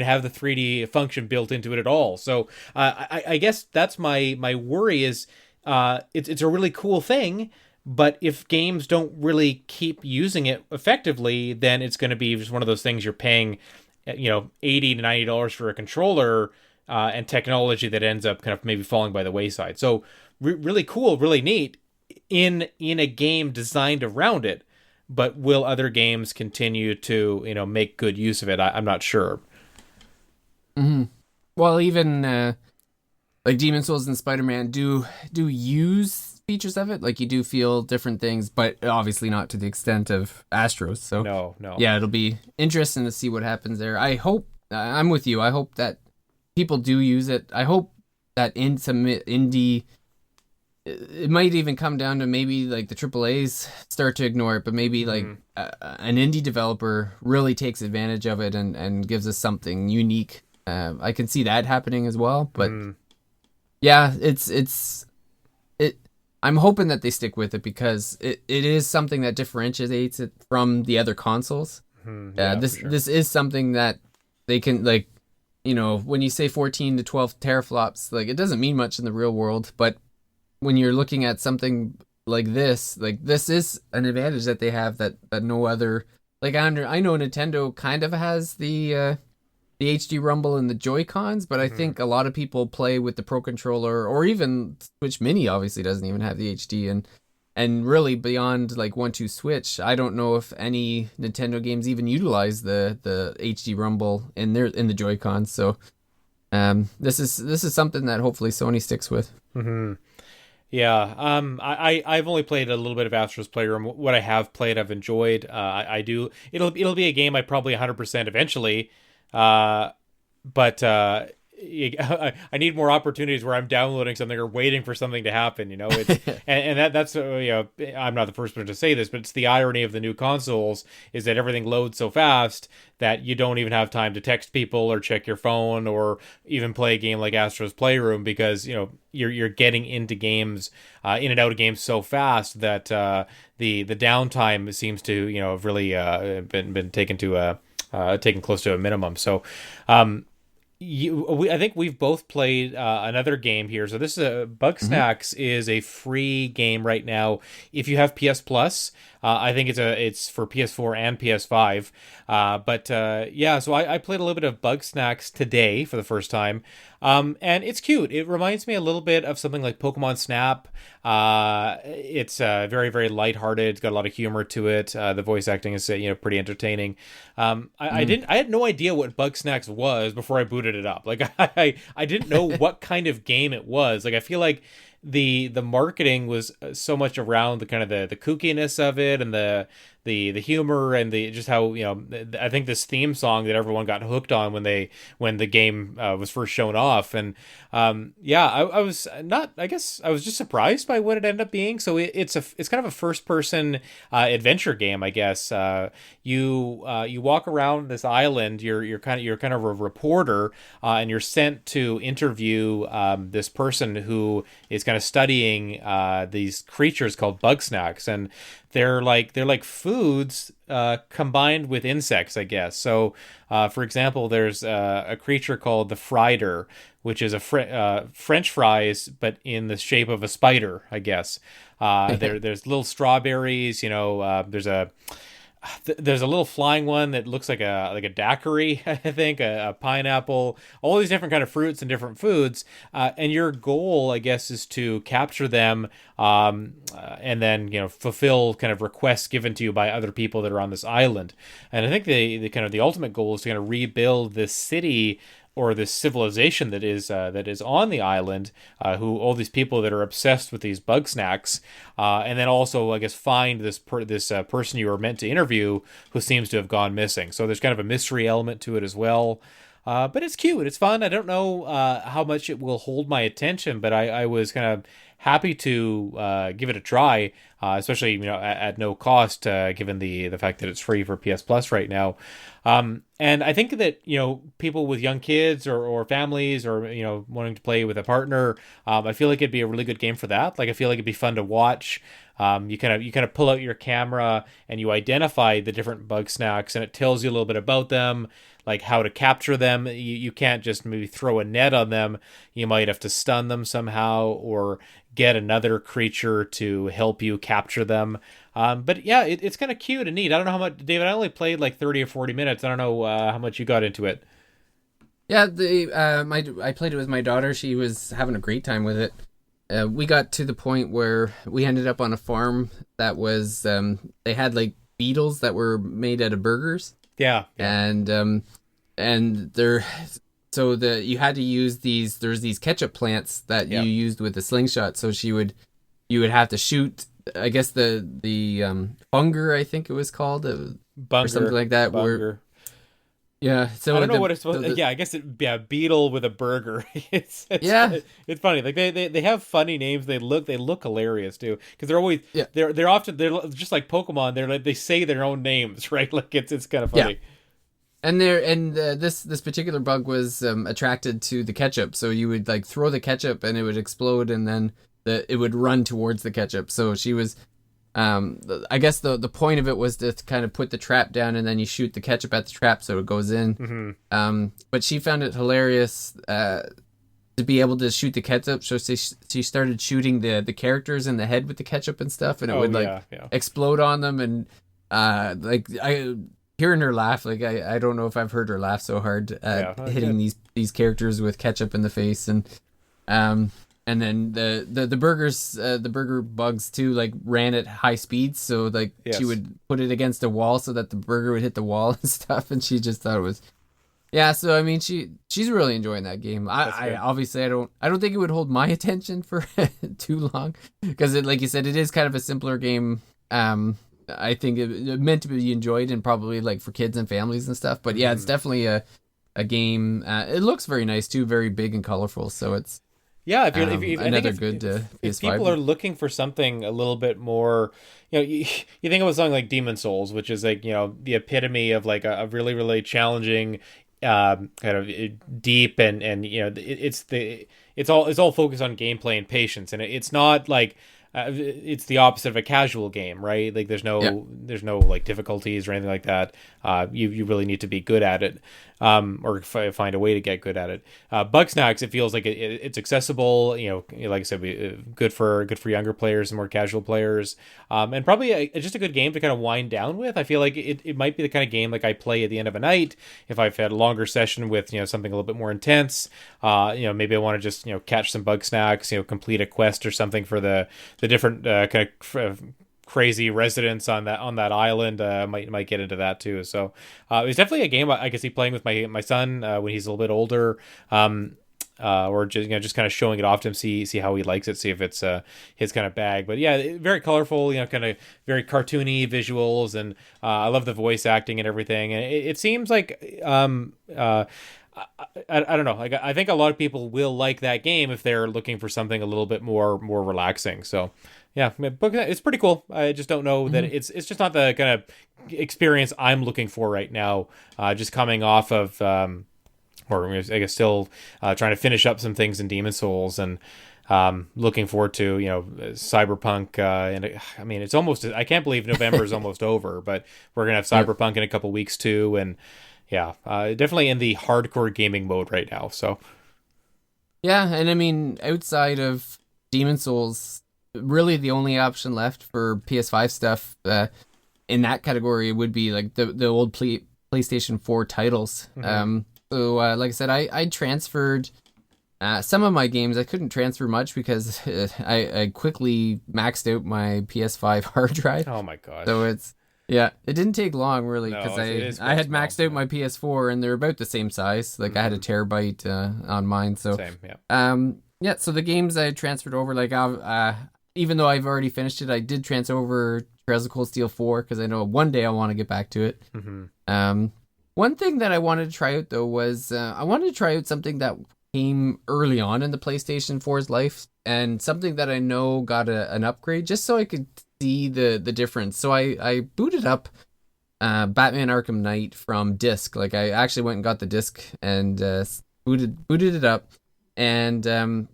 have the 3D function built into it at all. So I guess that's my worry is it's a really cool thing, but if games don't really keep using it effectively, then it's going to be just one of those things you're paying $80 to $90 for a controller and technology that ends up kind of maybe falling by the wayside. So really cool, really neat in a game designed around it, but will other games continue to make good use of it? I'm not sure. Well, even like Demon Souls and Spider-Man do use features of it. Like you do feel different things, but obviously not to the extent of Astros. So No. yeah, it'll be interesting to see what happens there. I hope I'm with you. I hope that people do use it. I hope that in some indie, it might even come down to maybe like the AAAs start to ignore it, but maybe like an indie developer really takes advantage of it and gives us something unique. I can see that happening as well, but yeah, I'm hoping that they stick with it because it is something that differentiates it from the other consoles. This is something that they can, like, when you say 14 to 12 teraflops, like it doesn't mean much in the real world, but when you're looking at something like this is an advantage that they have that no other, like I know Nintendo kind of has the HD rumble and the Joy-Cons, but I think a lot of people play with the Pro Controller, or even Switch Mini obviously doesn't even have the HD, and really beyond like 1-2 Switch, I don't know if any Nintendo games even utilize the HD rumble in the Joy-Cons. So this is something that hopefully Sony sticks with. Yeah, I've only played a little bit of Astro's Playroom. What I have played, I've enjoyed. I do. It'll be a game I probably 100% eventually. But I need more opportunities where I'm downloading something or waiting for something to happen. It's that's I'm not the first person to say this, but it's the irony of the new consoles is that everything loads so fast that you don't even have time to text people or check your phone or even play a game like Astro's Playroom because you're getting into games in and out of games so fast that the downtime seems to have really been taken to taken close to a minimum. So I think we've both played another game here. So this is Bugsnax is a free game right now if you have PS Plus. I think it's for PS4 and PS5. So I played a little bit of Bugsnax today for the first time. And it's cute. It reminds me a little bit of something like Pokemon Snap. It's very, very lighthearted. It's got a lot of humor to it. The voice acting is pretty entertaining. I had no idea what Bugsnax was before I booted it up. Like I didn't know what kind of game it was. Like I feel like the marketing was so much around the kind of the kookiness of it and the humor and the just how I think this theme song that everyone got hooked on when the game was first shown off. And I was not, I guess I was just surprised by what it ended up being. So it's kind of a first person adventure game, I guess. You walk around this island. You're kind of a reporter, and you're sent to interview this person who is kind of studying these creatures called Bugsnax, and they're like foods combined with insects, I guess. So, for example, there's a creature called the Frieder, which is a French fries, but in the shape of a spider, I guess. There's little strawberries. There's a little flying one that looks like a daiquiri, I think, a pineapple, all these different kind of fruits and different foods. And your goal, I guess, is to capture them and then, fulfill kind of requests given to you by other people that are on this island. And I think the kind of the ultimate goal is to kind of rebuild this city or this civilization that is on the island, who all these people that are obsessed with these Bugsnax, and then also I guess find this person you were meant to interview who seems to have gone missing. So there's kind of a mystery element to it as well. But it's cute. It's fun. I don't know how much it will hold my attention, but I was kind of happy to give it a try, especially at no cost, given the fact that it's free for PS Plus right now. And I think that people with young kids or families or wanting to play with a partner, I feel like it'd be a really good game for that. Like I feel like it'd be fun to watch. You kind of pull out your camera and you identify the different Bugsnax, and it tells you a little bit about them, like how to capture them. You can't just maybe throw a net on them. You might have to stun them somehow or get another creature to help you capture them. But yeah, it's kind of cute and neat. I don't know how much, David, I only played like 30 or 40 minutes. I don't know how much you got into it. Yeah, I played it with my daughter. She was having a great time with it. We got to the point where we ended up on a farm that was they had like beetles that were made out of burgers. Yeah. And they're you had to use there's these ketchup plants that you used with the slingshot. So you would have to shoot, I guess the bunger, I think it was called, Bunger, or something like that. Bunger. So I don't know what it's supposed to. Yeah, I guess beetle with a burger. It's funny. Like they have funny names. They look hilarious too, because they're always they're often just like Pokemon. They say their own names, right? Like it's kind of funny. Yeah. And this particular bug was attracted to the ketchup. So you would like throw the ketchup and it would explode, and then it would run towards the ketchup. So she was. I guess the point of it was to kind of put the trap down, and then you shoot the ketchup at the trap so it goes in. Mm-hmm. But she found it hilarious to be able to shoot the ketchup, so she started shooting the characters in the head with the ketchup and stuff, and it would explode on them. And hearing her laugh, like I don't know if I've heard her laugh so hard at hitting these characters with ketchup in the face. And then the burgers, the burger bugs too, like ran at high speeds. So like she would put it against a wall so that the burger would hit the wall and stuff. And she just thought it was, So I mean, she's really enjoying that game. I obviously I don't think it would hold my attention for too long, because like you said, it is kind of a simpler game. I think it meant to be enjoyed and probably like for kids and families and stuff. But yeah, it's definitely a game. It looks very nice too, very big and colorful. So it's Yeah, if I think another good if PS5. people are looking for something a little bit more, you think of a song like Demon Souls, which is like the epitome of like a really really challenging, kind of deep and it's all focused on gameplay and patience, and it's not like. It's the opposite of a casual game, right? Like Yeah. there's no like difficulties or anything like that. You really need to be good at it, or find a way to get good at it. Bugsnax, it feels like it's accessible. Like I said, good for younger players and more casual players, and probably just a good game to kind of wind down with. I feel like it might be the kind of game like I play at the end of a night if I've had a longer session with something a little bit more intense. Maybe I want to just catch some Bugsnax, complete a quest or something for the different kind of crazy residents on that island. Might get into that too. So it's definitely a game I could see playing with my son when he's a little bit older. Or just kind of showing it off to him, see how he likes it, see if it's his kind of bag. But yeah, very colorful, kind of very cartoony visuals, and I love the voice acting and everything. And it seems like I don't know. Like I think a lot of people will like that game if they're looking for something a little bit more relaxing. So yeah, it's pretty cool. I just don't know that it's just not the kind of experience I'm looking for right now. Just coming off of or I guess still trying to finish up some things in Demon Souls, and looking forward to Cyberpunk. And I mean, it's almost, I can't believe November is almost over, but we're gonna have Cyberpunk in a couple weeks too, and yeah, definitely in the hardcore gaming mode right now. So Yeah, and I mean, outside of Demon Souls, really the only option left for PS5 stuff in that category would be like the old PlayStation 4 titles. So like I said, I transferred some of my games. I couldn't transfer much because I quickly maxed out my PS5 hard drive. oh my gosh. So it didn't take long really, No, because it is I had quite maxed small, out my PS4 and they're about the same size. Like I had a terabyte on mine. So Same, yeah. yeah. So the games I transferred over, like even though I've already finished it, I did transfer over Trails of Cold Steel 4 because I know one day I want to get back to it. One thing that I wanted to try out though was I wanted to try out something that came early on in the PlayStation 4's life, and something that I know got an upgrade, just so I could see the difference. So I booted up Batman Arkham Knight from disc. Like I actually went and got the disc and booted it up, and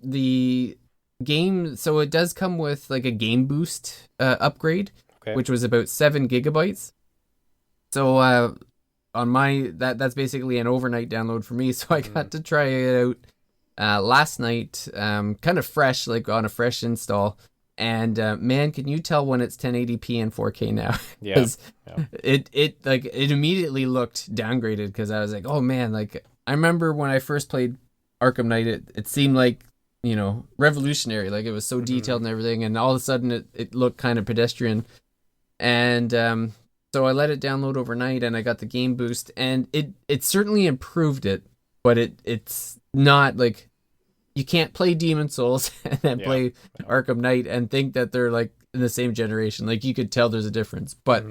the game. So it does come with like a game boost upgrade, Okay. which was about 7 gigabytes. So on my that's basically an overnight download for me. So I got to try it out last night, kind of fresh, like on a fresh install. And man, can you tell when it's 1080p and 4K now? Yeah. Yeah. It like it immediately looked downgraded, because I was like, oh man, like I remember when I first played Arkham Knight, it seemed like revolutionary, like it was so detailed and everything, and all of a sudden it looked kind of pedestrian. And so I let it download overnight, and I got the game boost, and it certainly improved it, but it's not like you can't play Demon Souls and then play Arkham Knight and think that they're like in the same generation. Like you could tell there's a difference, but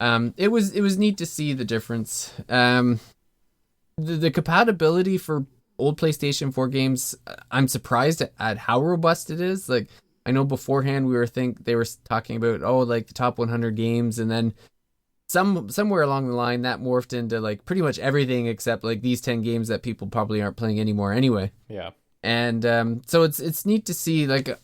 it was neat to see the difference. The compatibility for old PlayStation 4 games, I'm surprised at how robust it is. Like I know beforehand they were talking about like the top 100 games, and then somewhere along the line that morphed into like pretty much everything except like these 10 games that people probably aren't playing anymore anyway. Yeah. And so it's neat to see. Like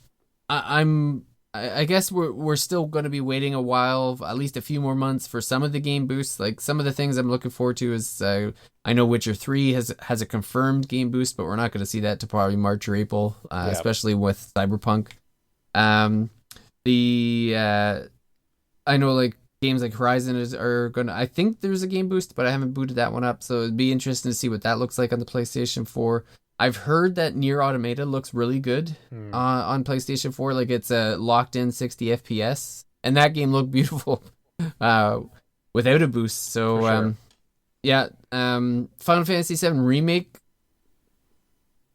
I guess we're still going to be waiting a while, at least a few more months, for some of the game boosts. Like some of the things I'm looking forward to is I know Witcher 3 has a confirmed game boost, but we're not going to see that to probably March or April, especially with Cyberpunk. I know like games like Horizon are gonna. I think there's a game boost, but I haven't booted that one up, so it'd be interesting to see what that looks like on the PlayStation 4. I've heard that Nier Automata looks really good on PlayStation 4. Like it's a locked in 60 FPS, and that game looked beautiful without a boost. So For sure. Final Fantasy VII Remake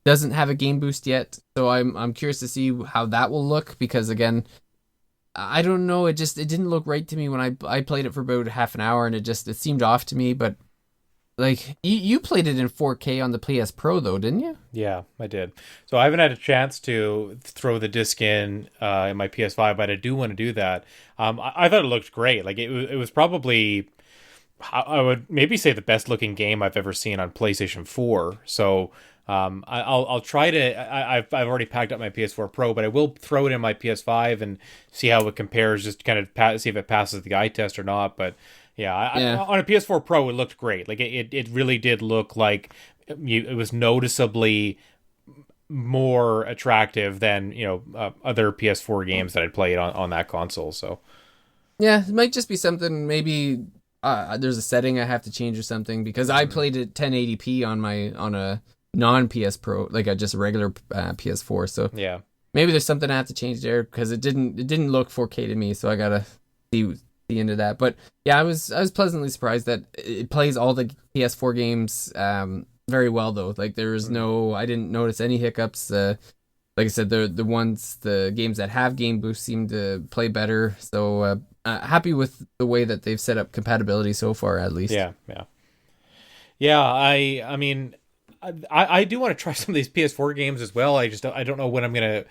doesn't have a game boost yet, so I'm curious to see how that will look, because again, I don't know. It didn't look right to me when I played it for about half an hour, and it seemed off to me. But like you played it in 4K on the PS Pro though, didn't you? Yeah, I did. So I haven't had a chance to throw the disc in my PS5, but I do want to do that. I thought it looked great. Like it was probably, I would maybe say, the best looking game I've ever seen on PlayStation 4. So I'll try to. I've already packed up my PS4 Pro, but I will throw it in my PS5 and see how it compares. Just kind of see if it passes the eye test or not. But yeah, Yeah. on a PS4 Pro, it looked great. Like it really did look like it was noticeably more attractive than other PS4 games that I'd played on that console. So Yeah, it might just be something. Maybe there's a setting I have to change or something because I played it 1080p on a non PS Pro, like a just a regular PS4. So yeah. maybe there's something I have to change there because it didn't look 4K to me. So I gotta see into that. But yeah, I was pleasantly surprised that it plays all the PS4 games very well though. Like there was I didn't notice any hiccups. Like I said, the games that have game boost seem to play better. So happy with the way that they've set up compatibility so far, at least. Yeah, yeah, yeah. I mean, I do want to try some of these PS4 games as well. I don't know when I'm gonna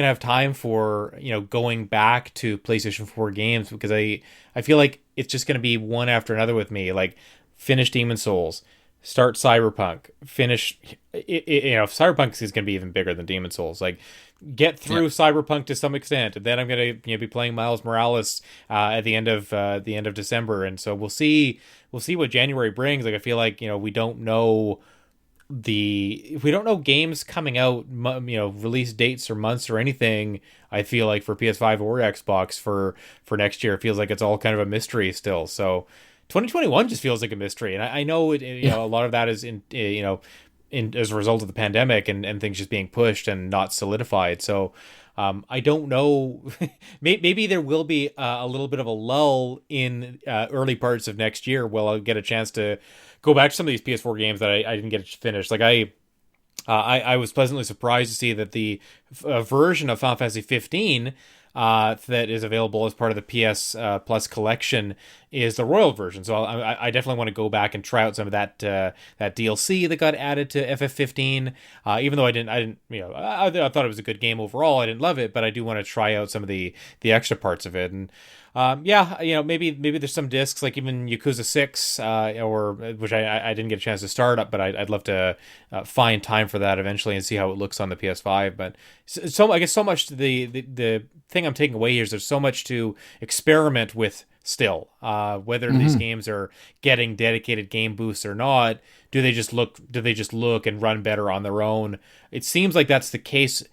have time for going back to PlayStation 4 games, because I feel like it's just gonna be one after another with me. Like finish Demon Souls, start Cyberpunk, finish Cyberpunk is gonna be even bigger than Demon Souls. Like get through Cyberpunk to some extent, and then I'm gonna be playing Miles Morales at the end of December, and so we'll see what January brings. Like I feel like we don't know games coming out, release dates or months or anything. I feel like for PS5 or Xbox for next year, it feels like it's all kind of a mystery still. So 2021 just feels like a mystery, and I know a lot of that is in as a result of the pandemic and things just being pushed and not solidified. So I don't know. Maybe there will be a little bit of a lull in early parts of next year where I'll get a chance to go back to some of these PS4 games that I didn't get to finish. Like I was pleasantly surprised to see that the version of Final Fantasy 15 that is available as part of the PS Plus collection is the Royal version. So I definitely want to go back and try out some of that DLC that got added to FF15. Even though I didn't, I thought it was a good game overall. I didn't love it, but I do want to try out some of the extra parts of it. And maybe there's some discs like even Yakuza 6, or which I didn't get a chance to start up, but I'd love to find time for that eventually and see how it looks on the PS5. But so I guess so much the thing I'm taking away here is there's so much to experiment with still. Whether these games are getting dedicated game boosts or not, do they just look and run better on their own? It seems like that's the case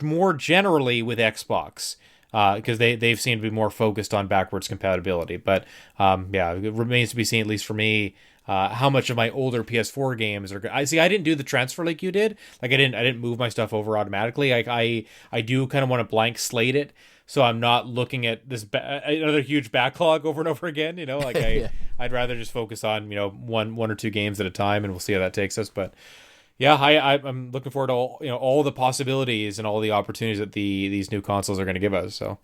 more generally with Xbox. Because they've seemed to be more focused on backwards compatibility. But it remains to be seen, at least for me, how much of my older PS4 games are. I didn't do the transfer like you did. Like I didn't move my stuff over automatically. I do kind of want to blank slate it, so I'm not looking at this another huge backlog over and over again. I'd rather just focus on one or two games at a time, and we'll see how that takes us. But yeah, I'm looking forward to all the possibilities and all the opportunities that these new consoles are going to give us. So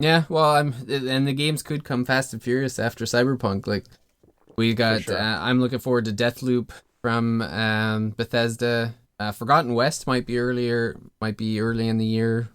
Yeah, well, and the games could come fast and furious after Cyberpunk. Like we got, sure. I'm looking forward to Deathloop from Bethesda. Forgotten West might be early in the year,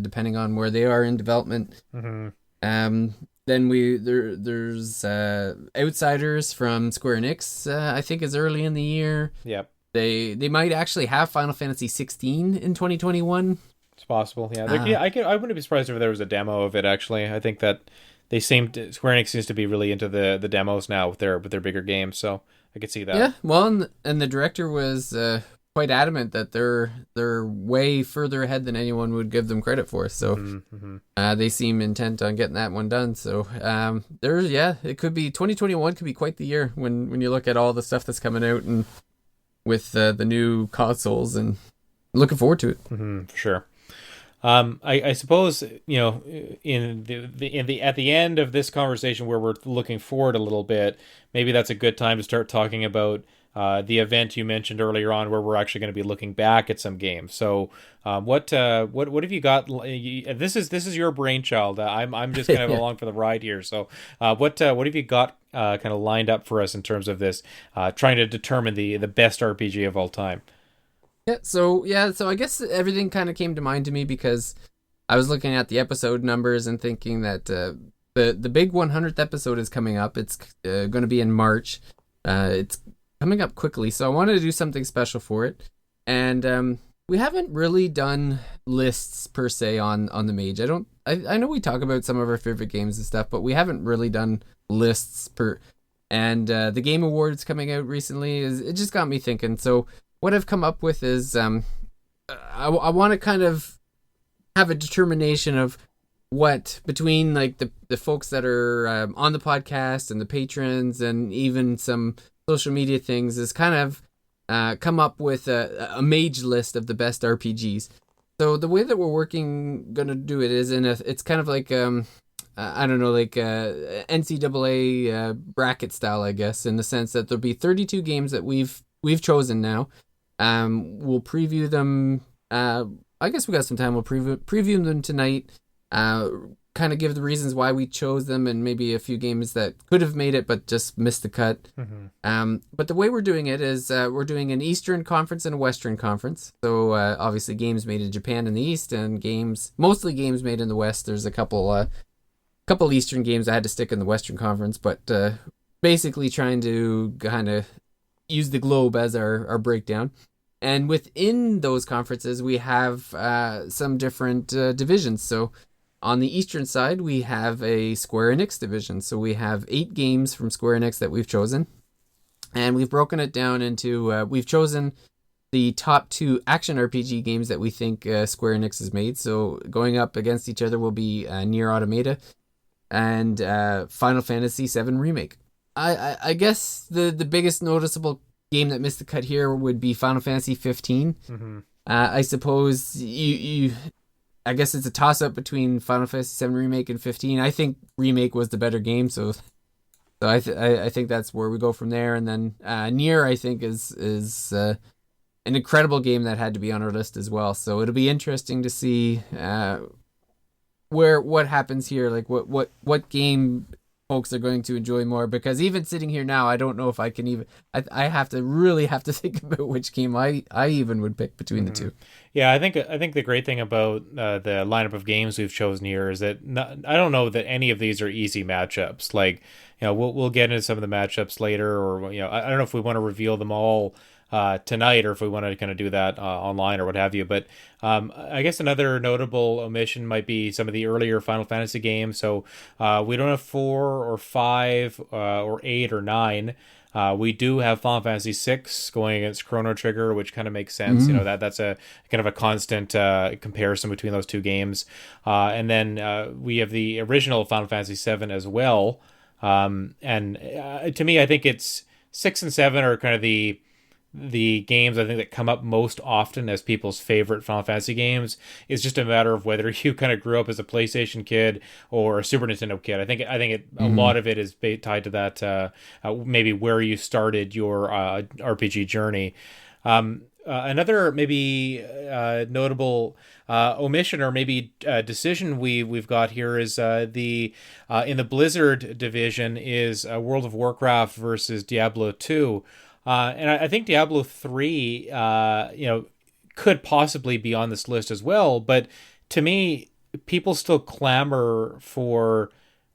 depending on where they are in development. Mm-hmm. Then there's Outsiders from Square Enix. I think is early in the year. Yep. They might actually have Final Fantasy 16 in 2021. It's possible. Yeah. I wouldn't be surprised if there was a demo of it. Actually, I think that Square Enix seems to be really into the demos now with their bigger games. So I could see that. Yeah. Well, and the director was quite adamant that they're way further ahead than anyone would give them credit for. So they seem intent on getting that one done. So it could be 2021 could be quite the year when you look at all the stuff that's coming out and with the new consoles, and looking forward to it. For sure. I suppose at the end of this conversation where we're looking forward a little bit, maybe that's a good time to start talking about the event you mentioned earlier on, where we're actually going to be looking back at some games. So, what have you got? This is your brainchild. I'm just kind of Yeah. along for the ride here. So, what have you got kind of lined up for us in terms of this, trying to determine the best RPG of all time? So I guess everything kind of came to mind to me because I was looking at the episode numbers and thinking that the big 100th episode is coming up. It's going to be in March. It's coming up quickly, so I wanted to do something special for it. And we haven't really done lists per se on the Mage. I know we talk about some of our favorite games and stuff, but we haven't really done lists per. And the Game Awards coming out recently it just got me thinking. So what I've come up with is I want to kind of have a determination of what between like the folks that are on the podcast and the patrons and even some social media things is kind of come up with a mage list of the best RPGs. So the way that we're gonna do it is it's kind of like I don't know, like NCAA bracket style, I guess, in the sense that there'll be 32 games that we've chosen now. We'll preview them. I guess we got some time. We'll preview them tonight. Kind of give the reasons why we chose them and maybe a few games that could have made it but just missed the cut. Mm-hmm. But the way we're doing it is we're doing an Eastern Conference and a Western Conference. So obviously games made in Japan in the East and mostly games made in the West. There's a couple Eastern games I had to stick in the Western Conference, but basically trying to kind of use the globe as our breakdown. And within those conferences, we have some different divisions. So on the Eastern side, we have a Square Enix division. So we have 8 games from Square Enix that we've chosen. And we've broken it down into, we've chosen the top 2 action RPG games that we think Square Enix has made. So going up against each other will be Nier Automata and Final Fantasy VII Remake. I guess the biggest noticeable game that missed the cut here would be Final Fantasy 15. Mm-hmm. I suppose I guess it's a toss up between Final Fantasy VII Remake and 15. I think Remake was the better game, so I think that's where we go from there. And then Nier, I think is an incredible game that had to be on our list as well. So it'll be interesting to see what happens here, like what game folks are going to enjoy more, because even sitting here now, I don't know if I can even. I have to think about which game I even would pick between the two. Yeah, I think the great thing about the lineup of games we've chosen here is that I don't know that any of these are easy matchups. Like, we'll get into some of the matchups later, or I don't know if we want to reveal them all tonight, or if we want to kind of do that online or what have you. But I guess another notable omission might be some of the earlier Final Fantasy games. So we don't have 4 or 5 or 8 or 9. We do have Final Fantasy VI going against Chrono Trigger, which kind of makes sense. Mm-hmm. That's a kind of a constant comparison between those two games. And then we have the original Final Fantasy VII as well. And to me, I think it's 6 and 7 are kind of the games I think that come up most often as people's favorite Final Fantasy games. It's just a matter of whether you kind of grew up as a PlayStation kid or a Super Nintendo kid. I think a lot of it is tied to that maybe where you started your RPG journey. Another maybe notable omission or maybe decision we've got here is the in the Blizzard division is World of Warcraft versus Diablo 2. And I think Diablo 3, could possibly be on this list as well. But to me, people still clamor for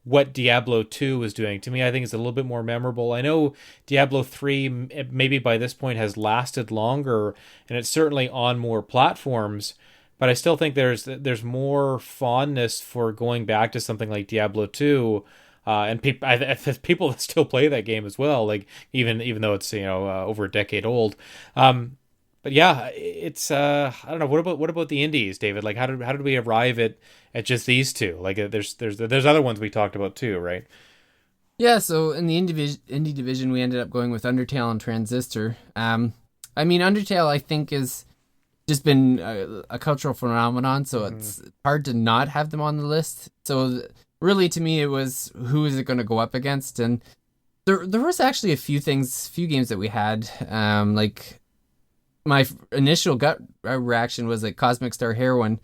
what Diablo 2 is doing. To me, I think it's a little bit more memorable. I know Diablo 3 maybe by this point has lasted longer, and it's certainly on more platforms. But I still think there's more fondness for going back to something like Diablo 2. And people that still play that game as well, like even though it's over a decade old. But yeah, it's I don't know. What about the indies, David? Like how did we arrive at just these two? Like there's other ones we talked about too, right? Yeah, so in the indie division, we ended up going with Undertale and Transistor. I mean, Undertale, I think, is just been a cultural phenomenon, so it's hard to not have them on the list. So really, to me, it was who is it going to go up against, and There was actually a few games that we had. Like my initial gut reaction was like Cosmic Star Heroine,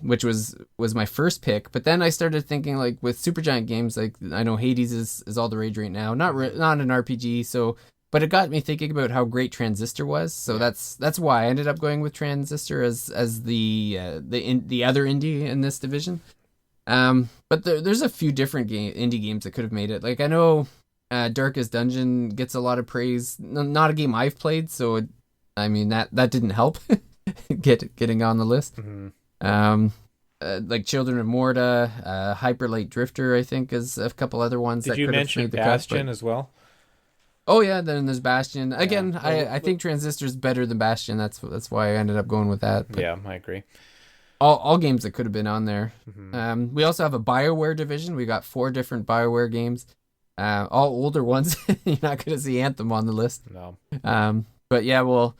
which was my first pick. But then I started thinking like with Supergiant games, like I know Hades is all the rage right now. Not an RPG, so but it got me thinking about how great Transistor was. So that's why I ended up going with Transistor as the other indie in this division. But there's a few different indie games that could have made it. Like I know Darkest Dungeon gets a lot of praise. Not a game I've played, so I mean that didn't help getting on the list. Mm-hmm. Like Children of Morta, Hyper Light Drifter, I think is a couple other ones. Did you mention Bastion as well? Oh yeah, then there's Bastion. Again, I think Transistor's better than Bastion. That's why I ended up going with that. But yeah, I agree. All games that could have been on there. Mm-hmm. We also have a BioWare division. We got 4 different BioWare games, all older ones. You're not going to see Anthem on the list. No. But yeah, we'll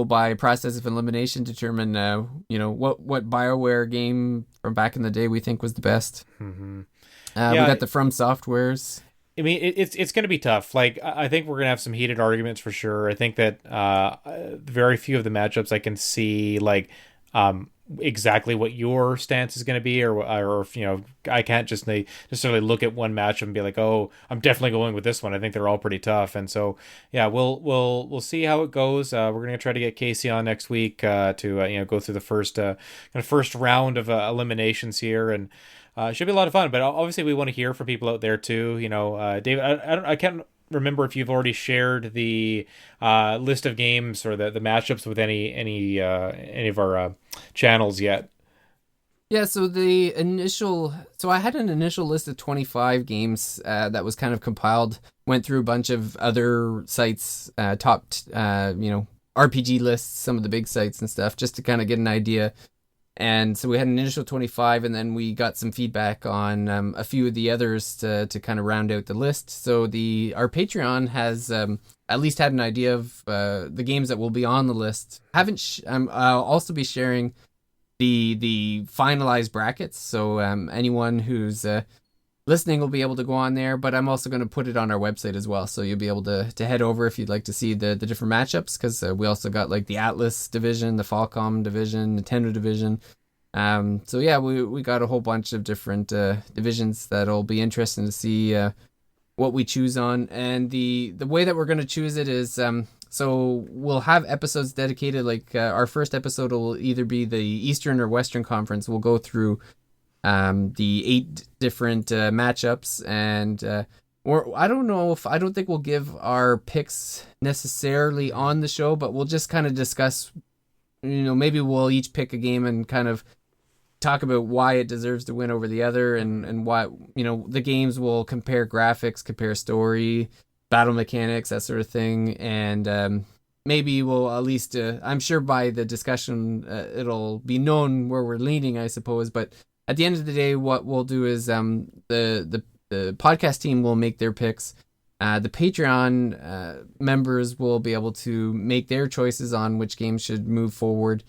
by process of elimination determine what BioWare game from back in the day we think was the best. Mm-hmm. We got the From Softwares. I mean, it's going to be tough. Like, I think we're going to have some heated arguments for sure. I think that very few of the matchups I can see, like, exactly what your stance is going to be, or I can't just necessarily look at one match and be like, oh, I'm definitely going with this one. I think they're all pretty tough, and so yeah, we'll see how it goes. We're going to try to get Casey on next week to go through the first round of eliminations here, and it should be a lot of fun. But obviously, we want to hear from people out there too. David, I can't remember if you've already shared the list of games or the matchups with any of our channels yet. Yeah, so I had an initial list of 25 games that was kind of compiled, went through a bunch of other sites, topped RPG lists, some of the big sites and stuff, just to kind of get an idea. And so we had an initial 25, and then we got some feedback on a few of the others to kind of round out the list. So our Patreon has at least had an idea of the games that will be on the list. I'll also be sharing the finalized brackets, so anyone who's listening will be able to go on there. But I'm also going to put it on our website as well, so you'll be able to head over if you'd like to see the different matchups, because we also got like the Atlas division, the Falcom division, Nintendo division. So yeah, we got a whole bunch of different divisions that'll be interesting to see what we choose on. And the way that we're going to choose it is so we'll have episodes dedicated. Like our first episode will either be the Eastern or Western Conference. We'll go through the 8 different matchups, and I don't think we'll give our picks necessarily on the show, but we'll just kind of discuss, maybe we'll each pick a game and kind of talk about why it deserves to win over the other, and why, the games will compare graphics, compare story, battle mechanics, that sort of thing. And maybe we'll at least, I'm sure by the discussion, it'll be known where we're leaning, I suppose. But at the end of the day, what we'll do is the podcast team will make their picks. The Patreon members will be able to make their choices on which games should move forward.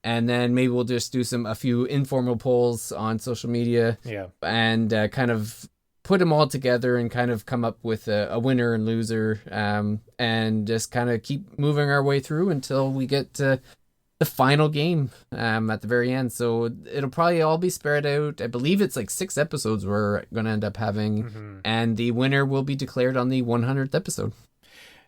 And then maybe we'll just do a few informal polls on social media. Yeah. And kind of put them all together and kind of come up with a winner and loser, and just kind of keep moving our way through until we get to the final game at the very end. So it'll probably all be spread out. I believe it's like 6 episodes we're going to end up having, and the winner will be declared on the 100th episode.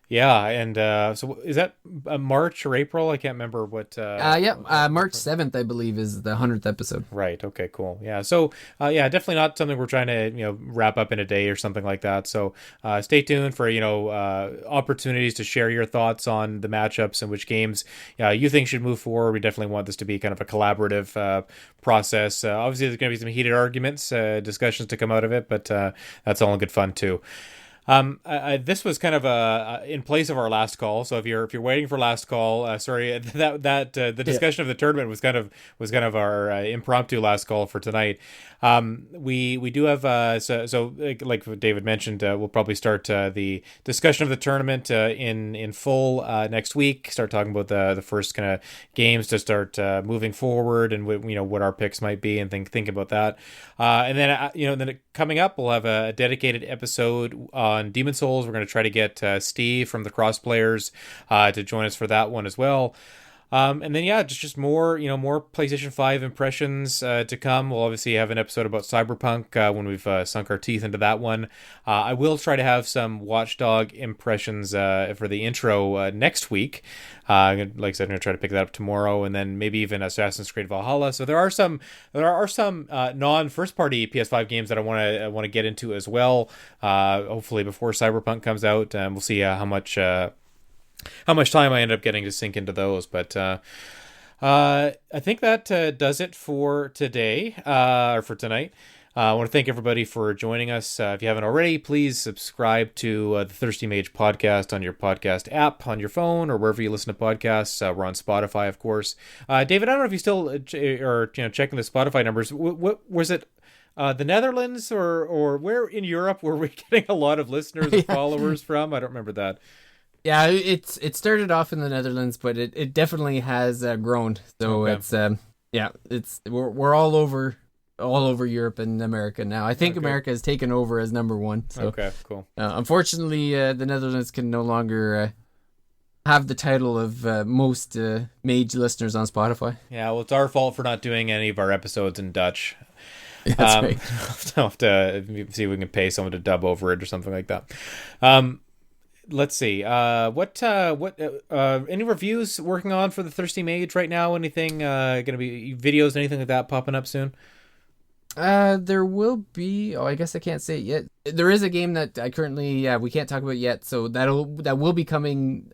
Yeah, and so is that March or April? I can't remember what. March 7th, I believe, is the 100th episode. Right. Okay. Cool. Yeah. So definitely not something we're trying to wrap up in a day or something like that. So stay tuned for opportunities to share your thoughts on the matchups and which games you think should move forward. We definitely want this to be kind of a collaborative process. Obviously, there's going to be some heated arguments, discussions to come out of it, but that's all in good fun too. This was kind of in place of our last call. So if you're waiting for last call, sorry, the discussion of the tournament was kind of our impromptu last call for tonight. We do have so like David mentioned, we'll probably start the discussion of the tournament in full next week. Start talking about the first kind of games to start moving forward, and what our picks might be, and think about that. And then then coming up, we'll have a dedicated episode on on Demon Souls. We're going to try to get Steve from the Cross Players to join us for that one as well. And then just more more PlayStation 5 impressions to come. We'll obviously have an episode about Cyberpunk when we've sunk our teeth into that one. I will try to have some Watchdog impressions for the intro next week. Like I said, I'm gonna try to pick that up tomorrow, and then maybe even Assassin's Creed Valhalla. So there are some non first party PS5 games that I want to get into as well. Hopefully before Cyberpunk comes out, and we'll see how much time I end up getting to sink into those. But I think that does it for today, or for tonight. I want to thank everybody for joining us. If you haven't already, please subscribe to the Thirsty Mage podcast on your podcast app, on your phone, or wherever you listen to podcasts. We're on Spotify, of course. David, I don't know if you still are checking the Spotify numbers. What was it? The Netherlands or where in Europe were we getting a lot of listeners and followers from? I don't remember that. Yeah, it started off in the Netherlands, but it definitely has grown. So okay. We're all over Europe and America now. I think America has taken over as number one. So, okay, cool. Unfortunately, the Netherlands can no longer have the title of most Mage listeners on Spotify. Yeah, well, it's our fault for not doing any of our episodes in Dutch. Yeah, that's right. I'll have to see if we can pay someone to dub over it or something like that. Let's see. What any reviews working on for the Thirsty Mage right now? Anything going to be videos, anything like that popping up soon? There will be. Oh, I guess I can't say it yet. There is a game that I currently we can't talk about yet. So that will be coming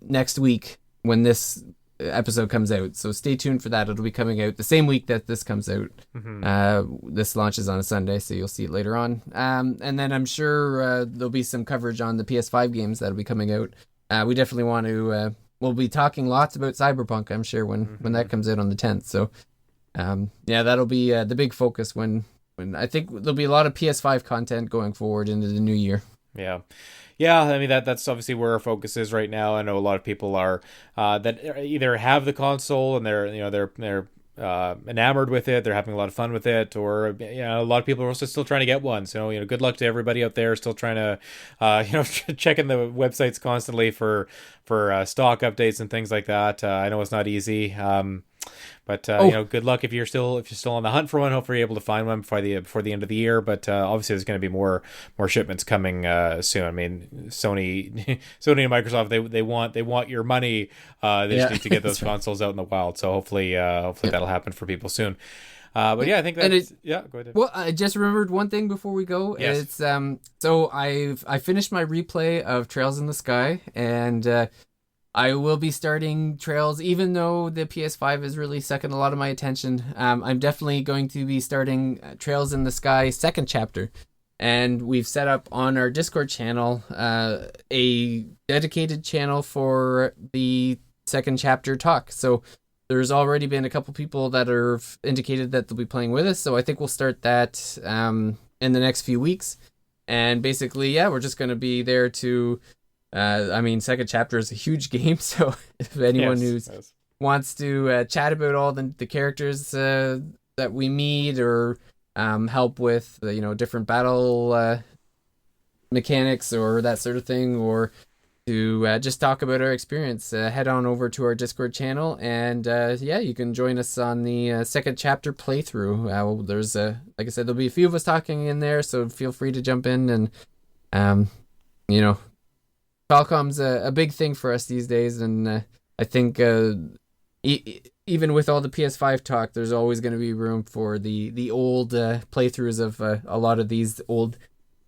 next week when this episode comes out. So stay tuned for that. It'll be coming out the same week that this comes out. Mm-hmm. This launches on a Sunday, so you'll see it later on. And then I'm sure there'll be some coverage on the PS5 games that'll be coming out. We definitely want to. We'll be talking lots about Cyberpunk, I'm sure, when that comes out on the 10th. So. That'll be the big focus when I think there'll be a lot of PS5 content going forward into the new year. Yeah, I mean that's obviously where our focus is right now. I know a lot of people are that either have the console and they're enamored with it, they're having a lot of fun with it, or a lot of people are also still trying to get one. So good luck to everybody out there still trying to checking the websites constantly for stock updates and things like that. I know it's not easy. But good luck if you're still on the hunt for one. Hopefully you're able to find one before the end of the year. But obviously there's going to be more shipments coming soon. I mean, Sony and Microsoft they want your money. They just need to get those consoles out in the wild. So hopefully that'll happen for people soon. But I think that's go ahead. Well, I just remembered one thing before we go. Yes. It's so I finished my replay of Trails in the Sky, and I will be starting Trails, even though the PS5 is really sucking a lot of my attention. I'm definitely going to be starting Trails in the Sky second chapter. And we've set up on our Discord channel a dedicated channel for the second chapter talk. So there's already been a couple people that have indicated that they'll be playing with us. So I think we'll start that in the next few weeks. And basically, we're just going to be there to... second chapter is a huge game, so if anyone wants to chat about all the characters that we meet, or help with different battle mechanics or that sort of thing, or to just talk about our experience, head on over to our Discord channel, and you can join us on the second chapter playthrough. There's like I said, there'll be a few of us talking in there, so feel free to jump in and Falcom's a big thing for us these days, and I think even with all the PS5 talk, there's always going to be room for the old playthroughs of a lot of these old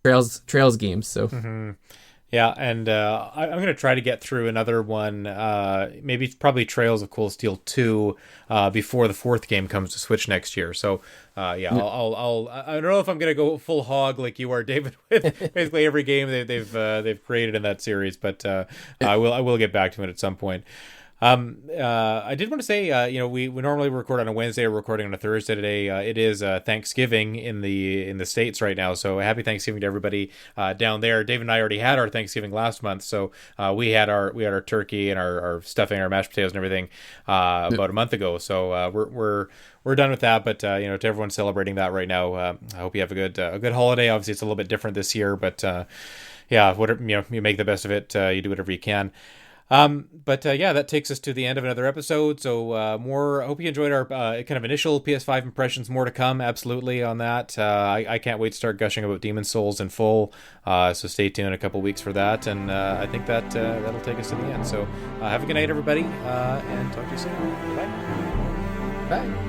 Trails games. So. Mm-hmm. Yeah, and I'm going to try to get through another one, probably Trails of Cold Steel 2, before the fourth game comes to Switch next year. So, I don't know if I'm going to go full hog like you are, David, with basically every game they've created in that series, but I will get back to it at some point. I did want to say, we normally record on a Wednesday. We're recording on a Thursday today. It is Thanksgiving in the States right now, so happy Thanksgiving to everybody down there. Dave and I already had our Thanksgiving last month, so we had our turkey and our stuffing, our mashed potatoes, and everything about a month ago. So we're done with that. But to everyone celebrating that right now, I hope you have a good holiday. Obviously, it's a little bit different this year, but yeah, whatever, you make the best of it. You do whatever you can. That takes us to the end of another episode. So I hope you enjoyed our kind of initial PS5 impressions. More to come, absolutely, on that. I can't wait to start gushing about Demon's Souls in full. So stay tuned a couple weeks for that. And I think that'll take us to the end. So have a good night, everybody, and talk to you soon. Bye. Bye.